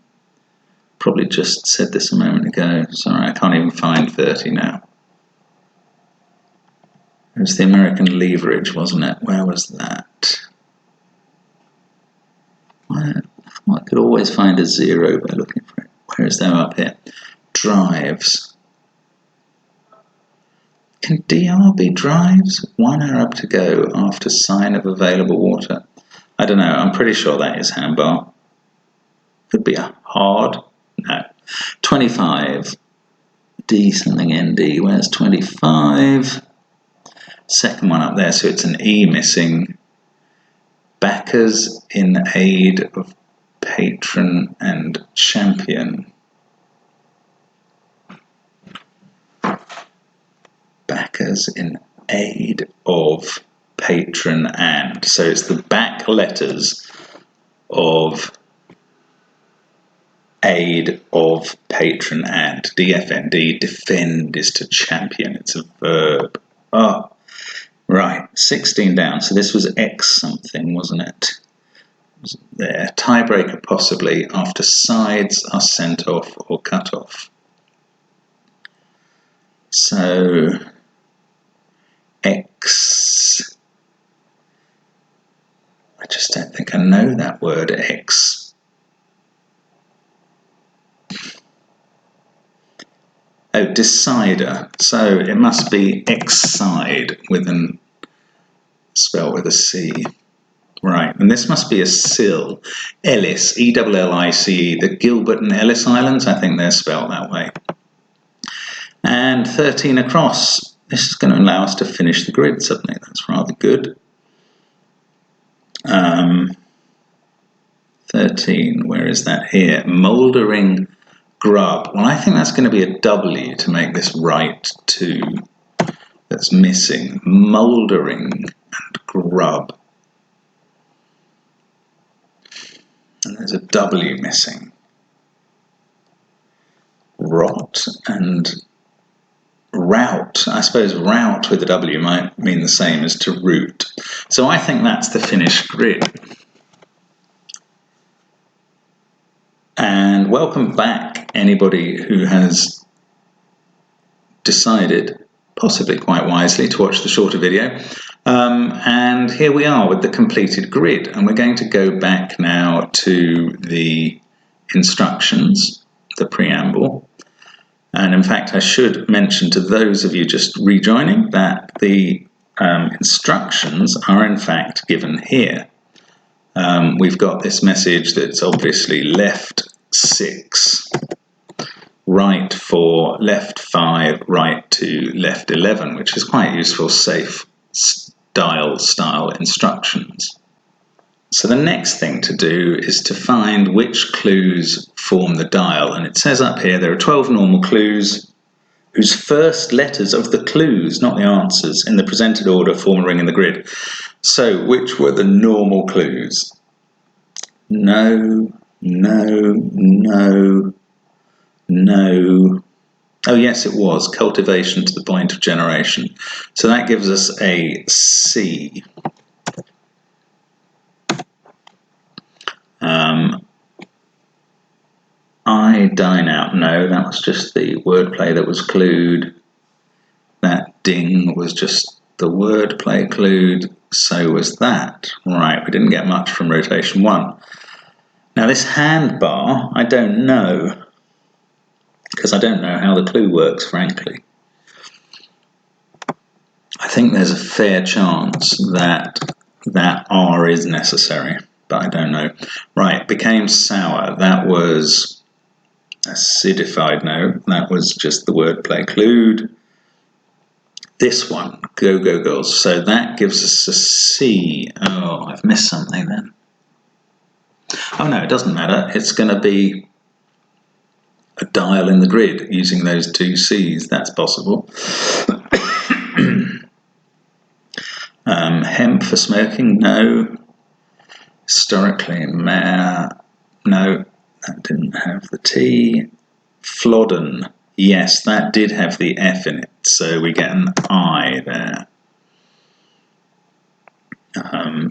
Probably just said this a moment ago. Sorry, I can't even find 30 now. It was the American leverage, wasn't it? Where was that? I thought I could always find a 0 by looking for it. Where is that up here? drives. Can DR be drives? 1 Arab to go after sign of available water. I don't know, I'm pretty sure that is handbar. Could be a hard. No. 25. D something ND. Where's 25? Second one up there, so it's an E missing. Backers in aid of patron and champion. Backers in aid of patron and. So it's the back letters of aid of patron and. DFND, defend is to champion. It's a verb. Oh, right. 16 down. So this was X something, wasn't it? There. Tiebreaker possibly after sides are sent off or cut off. So X. I just don't think I know that word, X. Oh, decider. So it must be X-side with an spelled with a C. Right, and this must be a sill. Ellis, E-L-L-I-C-E, the Gilbert and Ellis Islands, I think they're spelled that way. And 13 across. This is going to allow us to finish the grid suddenly. That's rather good. 13, where is that here? Mouldering grub. Well, I think that's going to be a W to make this right 2. That's missing. Mouldering and grub. And there's a W missing. Rot and route. I suppose route with a W might mean the same as to root. So I think that's the finished grid. And welcome back, anybody who has decided, possibly quite wisely, to watch the shorter video. And here we are with the completed grid. And we're going to go back now to the instructions, the preamble. And in fact, I should mention to those of you just rejoining that the instructions are in fact given here. We've got this message that's obviously left 6, right 4, left 5, right 2, left 11, which is quite useful, safe style instructions. So the next thing to do is to find which clues form the dial. And it says up here there are 12 normal clues whose first letters of the clues, not the answers, in the presented order form a ring in the grid. So which were the normal clues? No, no, no, no. Oh yes, it was. Cultivation to the point of generation. So that gives us a C. I dine out. No, that was just the wordplay that was clued. That ding was just the wordplay clued. So was that. Right, we didn't get much from rotation 1. Now this handbar, I don't know, because I don't know how the clue works, frankly. I think there's a fair chance that that R is necessary, but I don't know. Right, became sour. That was acidified. No, that was just the wordplay clued. This one, go, go, girls. So that gives us a C. Oh, I've missed something then. Oh no, it doesn't matter. It's going to be a dial in the grid using those 2 C's. That's possible. Hemp for smoking? No. Historically, no, that didn't have the T. Flodden, yes, that did have the F in it, so we get an I there.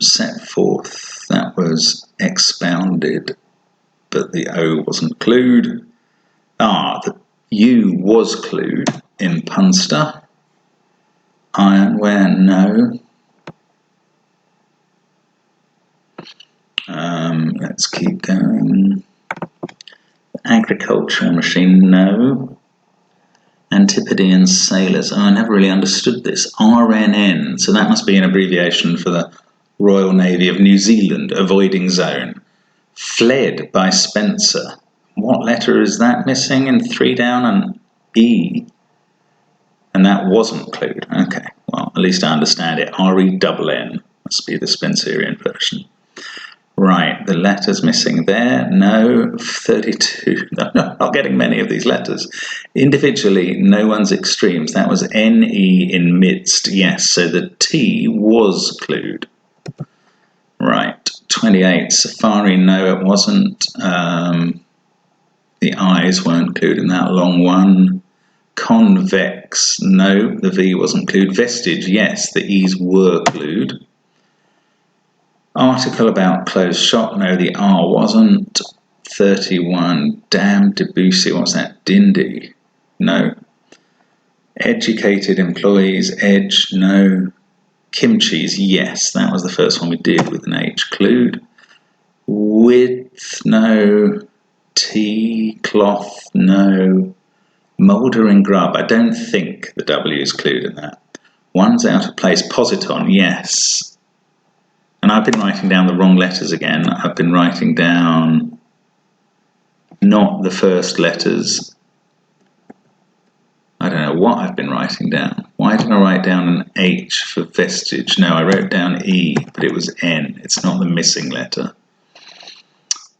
Set forth, that was expounded, but the O wasn't clued. The U was clued in punster. Ironware, no. Let's keep going. Agricultural machine, no. Antipodean sailors. Oh, I never really understood this. RNN. So that must be an abbreviation for the Royal Navy of New Zealand, avoiding zone. Fled by Spencer. What letter is that missing in 3 down and E? And that wasn't clued. Okay, well, at least I understand it. RENN must be the Spencerian version. Right, the letters missing there. No, 32. No, not getting many of these letters. Individually, no one's extremes. That was NE in midst. Yes, so the T was clued. Right, 28. Safari, no, it wasn't. The I's weren't clued in that long one. Convex, no, the V wasn't clued. Vestige, yes, the E's were clued. Article about closed shop, no, the R wasn't. 31, damn Debussy, what's that? Dindy, no. Educated employees, edge, no. Kimchi's, yes, that was the first one we did with an H clued. Width, no. Tea, cloth, no. Moulder and grub, I don't think the W is clued in that. One's out of place, positon, yes. And I've been writing down the wrong letters again. I've been writing down not the first letters. I don't know what I've been writing down. Why did I write down an H for vestige? No, I wrote down E, but it was N. It's not the missing letter.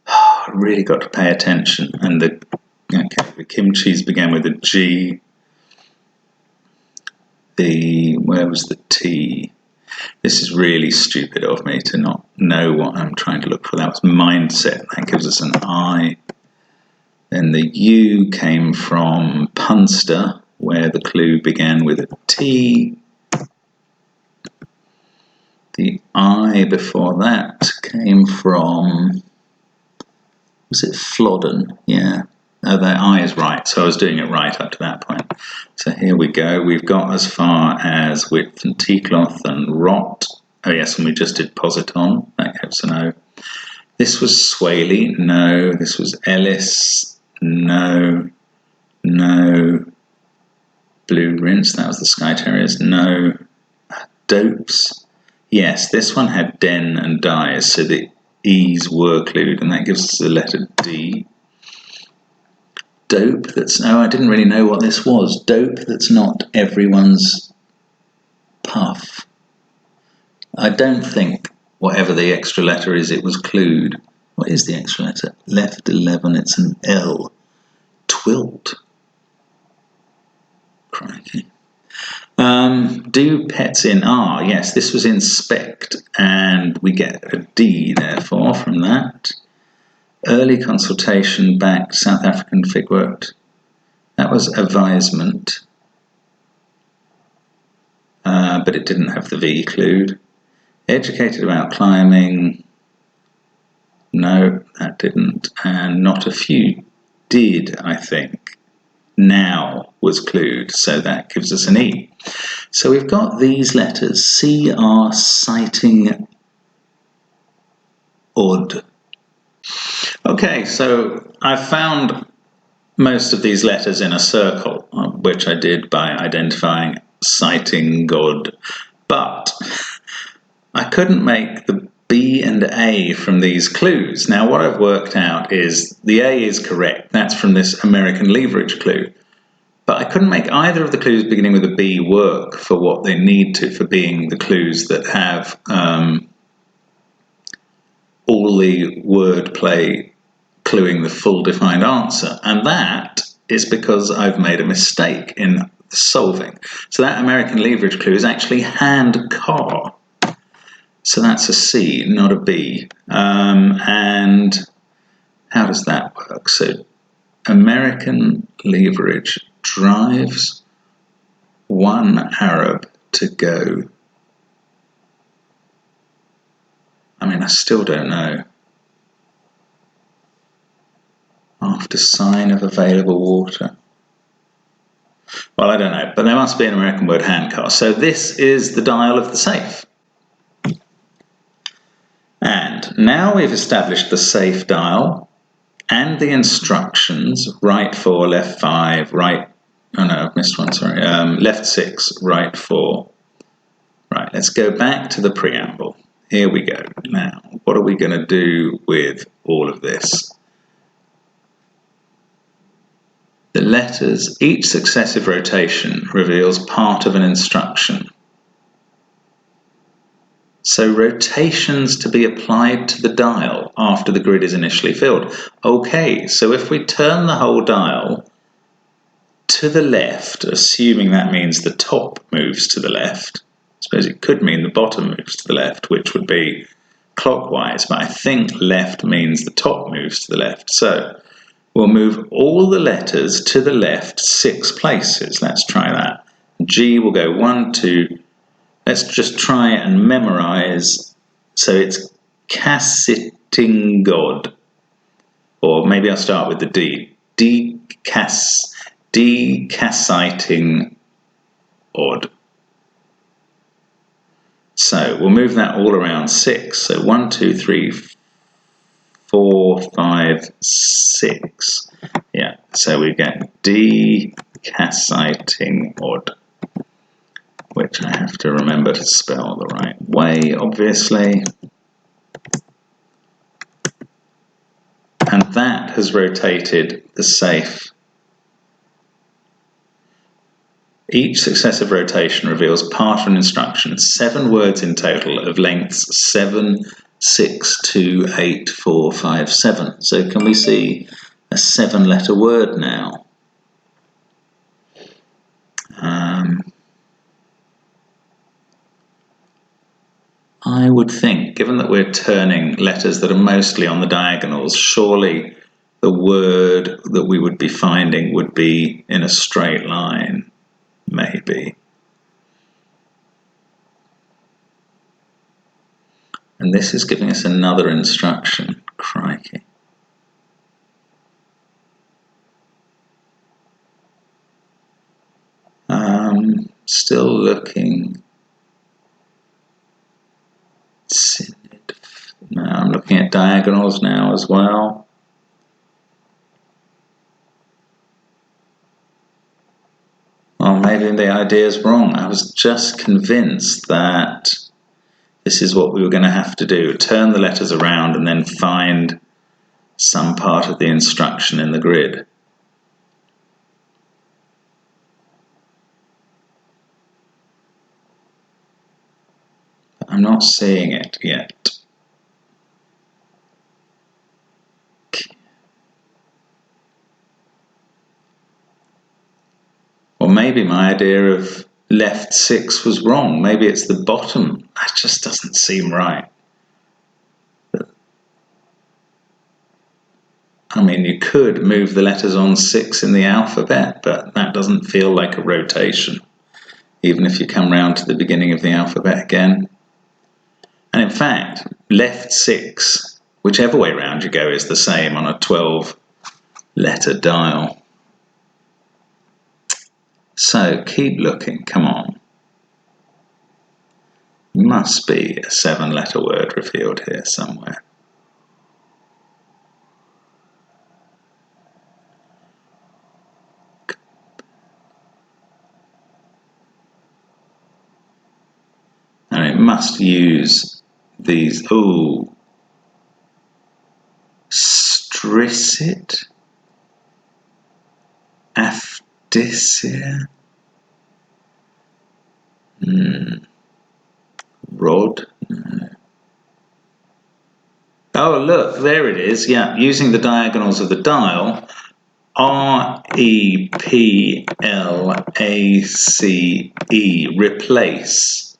I really got to pay attention. And the kimchi's began with a G. Where was the T? This is really stupid of me to not know what I'm trying to look for. That was mindset. That gives us an I. Then the U came from punster, where the clue began with a T. The I before that came from, was it Flodden? Yeah. Oh, the I is right, so I was doing it right up to that point. So here we go. We've got as far as width and tea-cloth and rot. Oh yes, and we just did positon. That gives an O. This was Swaley. No. This was Ellis. No. No. Blue rinse. That was the Sky Terriers. No. Dopes. Yes, this one had den and dyes, so the E's were clued, and that gives us the letter D. Dope that's, I didn't really know what this was. Dope that's not everyone's puff. I don't think whatever the extra letter is, it was clued. What is the extra letter? Left 11, it's an L. Twilt. Crikey. Do pets in R? Yes, this was inspect, and we get a D, therefore, from that. Early consultation back, South African fig worked. That was advisement, but it didn't have the V clued. Educated about climbing. No, that didn't. And not a few did, I think. Now was clued, so that gives us an E. So we've got these letters. C, R, citing, odd. Okay, so I found most of these letters in a circle, which I did by identifying citing God, but I couldn't make the B and A from these clues. Now what I've worked out is the A is correct, that's from this American leverage clue, but I couldn't make either of the clues beginning with a B work for what they need to, for being the clues that have all the wordplay cluing the full defined answer, and that is because I've made a mistake in solving. So that American leverage clue is actually hand car. So that's a C, not a B. And how does that work? So American leverage drives one Arab to go. I mean, I still don't know. After sign of available water. Well, I don't know, but there must be an American word, handcar. So this is the dial of the safe. And now we've established the safe dial and the instructions, right 4, left 5, right Oh no, I've missed one, sorry. Left 6, right 4. Right, let's go back to the preamble. Here we go. Now, what are we going to do with all of this? The letters, each successive rotation reveals part of an instruction. So rotations to be applied to the dial after the grid is initially filled. Okay, so if we turn the whole dial to the left, assuming that means the top moves to the left, I suppose it could mean the bottom moves to the left, which would be clockwise, but I think left means the top moves to the left. So we'll move all the letters to the left 6 places. Let's try that. G will go 1, 2. Let's just try and memorize. So it's Casittingod. Or maybe I'll start with the D. Decassiting odd. So we'll move that all around 6. So 1, 2, 3, 4, 5, 6. Yeah, so we get decassiting odd, which I have to remember to spell the right way, obviously. And that has rotated the safe. Each successive rotation reveals part of an instruction, 7 words in total of lengths 7, 6, 2, 8, 4, 5, 7. So can we see a 7-letter word now? I would think, given that we're turning letters that are mostly on the diagonals, surely the word that we would be finding would be in a straight line, maybe. And this is giving us another instruction. Crikey. Still looking. No, I'm looking at diagonals now as well. Well, maybe the idea is wrong. I was just convinced that this is what we were going to have to do. Turn the letters around and then find some part of the instruction in the grid. But I'm not seeing it yet. Or maybe my idea of left 6 was wrong. Maybe it's the bottom. That just doesn't seem right. I mean, you could move the letters on 6 in the alphabet, but that doesn't feel like a rotation, even if you come round to the beginning of the alphabet again. And in fact, left 6, whichever way round you go, is the same on a 12-letter dial. So keep looking, come on. Must be a 7-letter word revealed here somewhere. And it must use these, stricit, afdisia, rod, no. Oh look, there it is, yeah, using the diagonals of the dial, R-E-P-L-A-C-E, replace.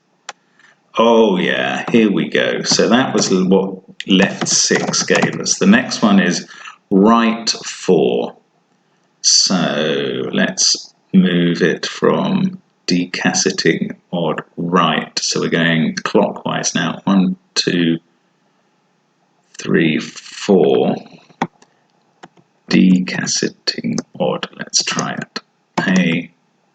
Oh yeah, here we go. So that was what left 6 gave us. The next one is right 4. So let's move it from decasseting odd right. So we're going clockwise now. 1, 2, 3, 4. Decasseting odd. Let's try it.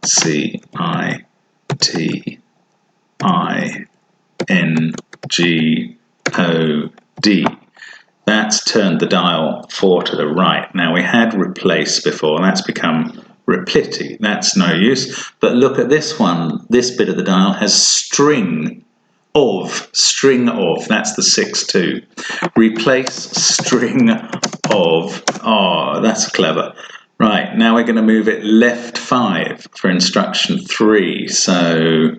A-C-I-T-I-N-G-O-D. That's turned the dial 4 to the right. Now we had replace before, and that's become repliti. That's no use. But look at this one. This bit of the dial has string of. That's the 6-2. Replace string of. Oh, that's clever. Right, now we're going to move it left 5 for instruction 3. So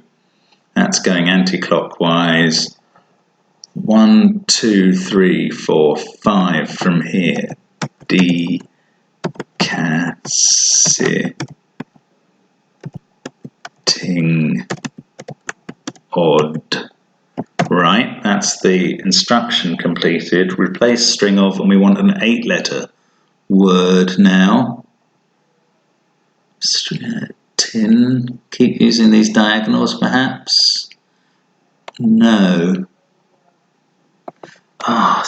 that's going anti-clockwise. 1, 2, 3, 4, 5 from here. D, casitting odd. Right, that's the instruction completed. Replace string of, and we want an 8-letter word now. Tin. Keep using these diagonals, perhaps. No. Oh,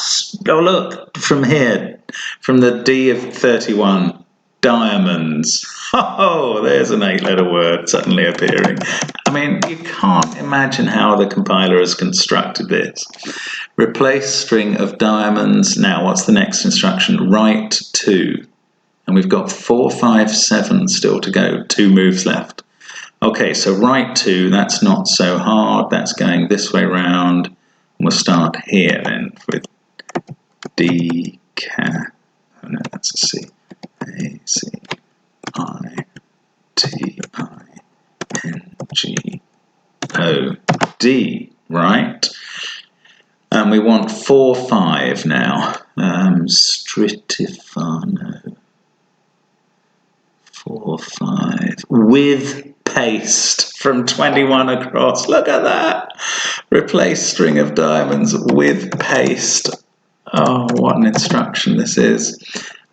look, from here, from the D of 31, diamonds. Oh, there's an 8-letter word suddenly appearing. I mean, you can't imagine how the compiler has constructed this. Replace string of diamonds. Now, what's the next instruction? Write 2. And we've got 4, 5, 7 still to go. 2 moves left. Okay, so write 2, that's not so hard. That's going this way round. We'll start here then with D, oh no, that's a C. A, C, I, T, I, N, G, O, D, right? And we want 4, 5 now. Stratifano. 4, 5. With paste from 21 across. Look at that. Replace string of diamonds with paste. Oh, what an instruction this is.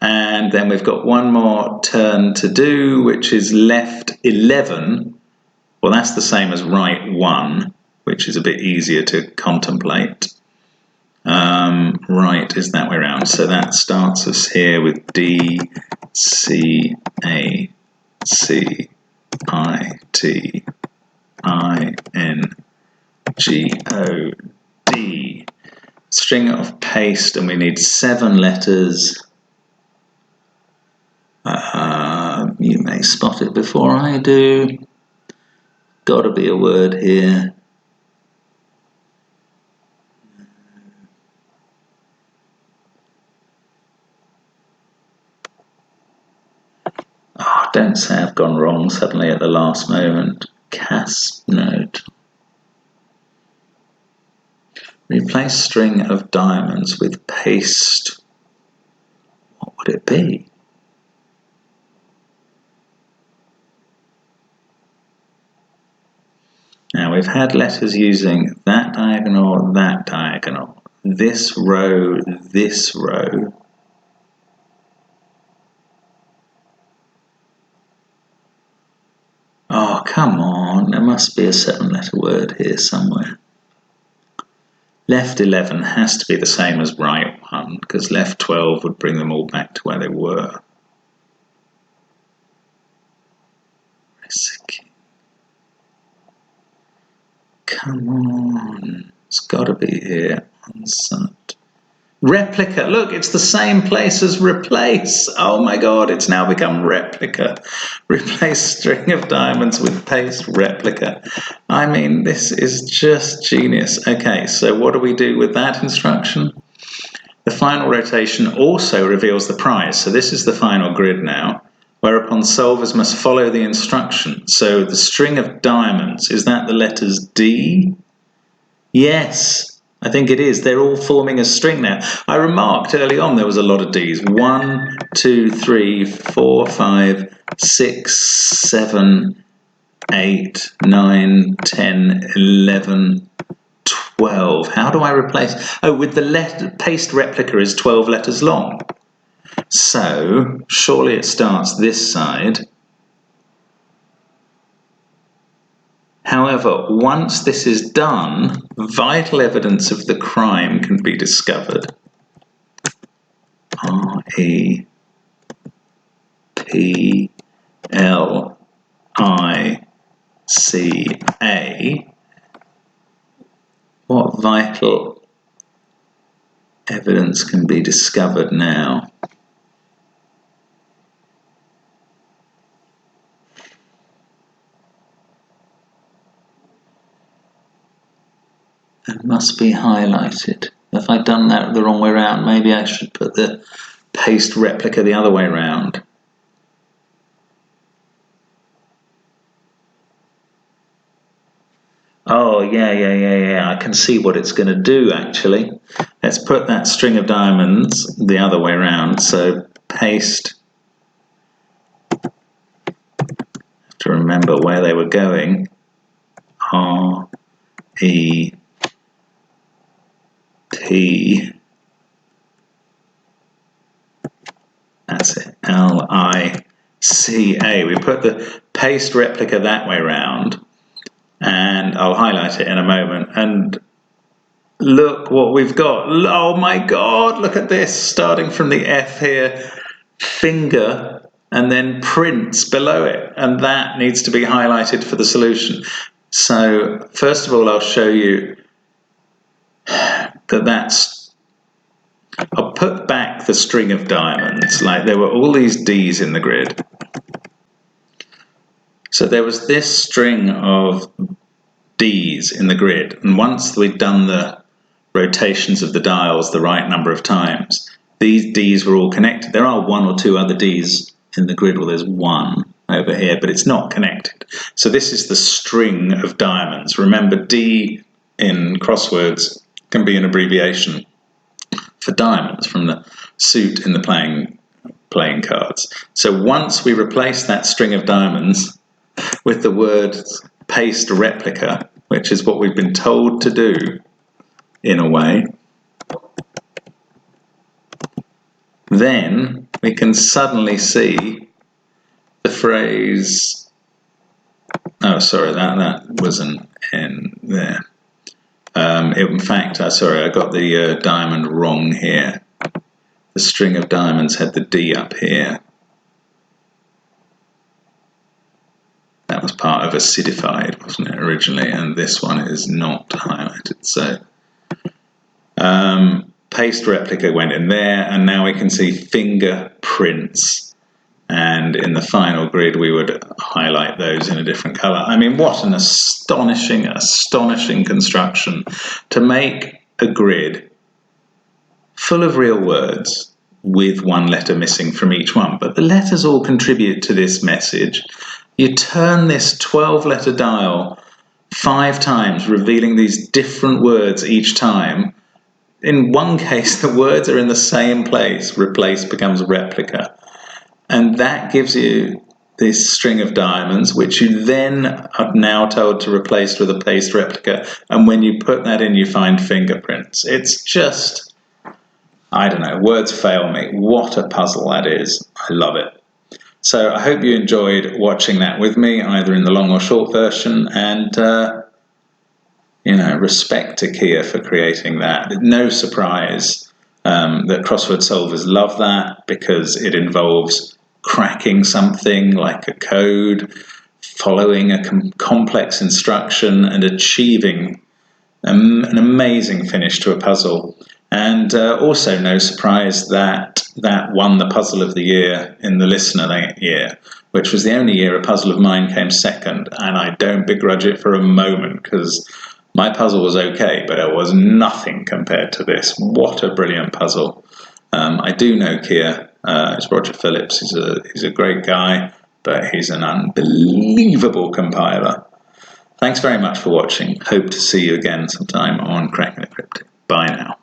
And then we've got one more turn to do, which is left 11. Well, that's the same as right 1, which is a bit easier to contemplate. Right is that way around. So that starts us here with D, C, A, C, I, T, I, N, G, O, D. String of paste, and we need 7 letters. You may spot it before I do. Got to be a word here. Oh, don't say I've gone wrong suddenly at the last moment. Note. Replace string of diamonds with paste. What would it be? Now we've had letters using that diagonal, this row, this row. Oh, come on, there must be a 7-letter word here somewhere. Left 11 has to be the same as right 1, because left 12 would bring them all back to where they were. Come on, it's got to be here. Replica, look, it's the same place as replace. Oh my god, it's now become replica. Replace string of diamonds with paste, replica. I mean, this is just genius. Okay, so what do we do with that instruction? The final rotation also reveals the prize. So this is the final grid now, whereupon solvers must follow the instruction. So the string of diamonds, is that the letters D? Yes. I think it is. They're all forming a string now. I remarked early on there was a lot of D's. 1, 2, 3, 4, 5, 6, 7, 8, 9, 10, 11, 12. How do I replace? Oh, with the letter paste replica is 12 letters long. So surely it starts this side. However, once this is done, vital evidence of the crime can be discovered. R-E-P-L-I-C-A. What vital evidence can be discovered now? It must be highlighted. If I'd done that the wrong way around, maybe I should put the paste replica the other way around. Oh, yeah. I can see what it's going to do, actually. Let's put that string of diamonds the other way around. So paste, to remember where they were going. R, E, T, that's it, L, I, C, A. We put the paste replica that way around, and I'll highlight it in a moment. And look what we've got. Oh my God, look at this. Starting from the F here, finger, and then prints below it. And that needs to be highlighted for the solution. So first of all, I'll show you I'll put back the string of diamonds. Like, there were all these D's in the grid. So there was this string of D's in the grid. And once we'd done the rotations of the dials the right number of times, these D's were all connected. There are one or two other D's in the grid. Well, there's one over here, but it's not connected. So this is the string of diamonds. Remember, D in crosswords can be an abbreviation for diamonds from the suit in the playing cards. So once we replace that string of diamonds with the word paste replica, which is what we've been told to do in a way, then we can suddenly see the phrase, oh sorry, that was an N there. In fact, sorry, I got the diamond wrong here. The string of diamonds had the D up here. That was part of acidified, wasn't it, originally? And this one is not highlighted. So paste replica went in there, and now we can see fingerprints. And in the final grid, we would highlight those in a different color. I mean, what an astonishing construction to make a grid full of real words with one letter missing from each one. But the letters all contribute to this message. You turn this 12-letter dial 5 times, revealing these different words each time. In one case, the words are in the same place. Replace becomes replica. And that gives you this string of diamonds, which you then are now told to replace with a paste replica. And when you put that in, you find fingerprints. It's just, I don't know, words fail me. What a puzzle that is. I love it. So I hope you enjoyed watching that with me, either in the long or short version. And, respect to Kia for creating that. No surprise that crossword solvers love that, because it involves cracking something like a code, following a complex instruction, and achieving an amazing finish to a puzzle. And also no surprise that won the puzzle of the year in the listener that year, which was the only year a puzzle of mine came second. And I don't begrudge it for a moment, because my puzzle was okay, but it was nothing compared to this. What a brilliant puzzle. I do know Kia. It's Roger Phillips. He's a great guy, but he's an unbelievable compiler. Thanks very much for watching. Hope to see you again sometime on Cracking the Cryptic. Bye now.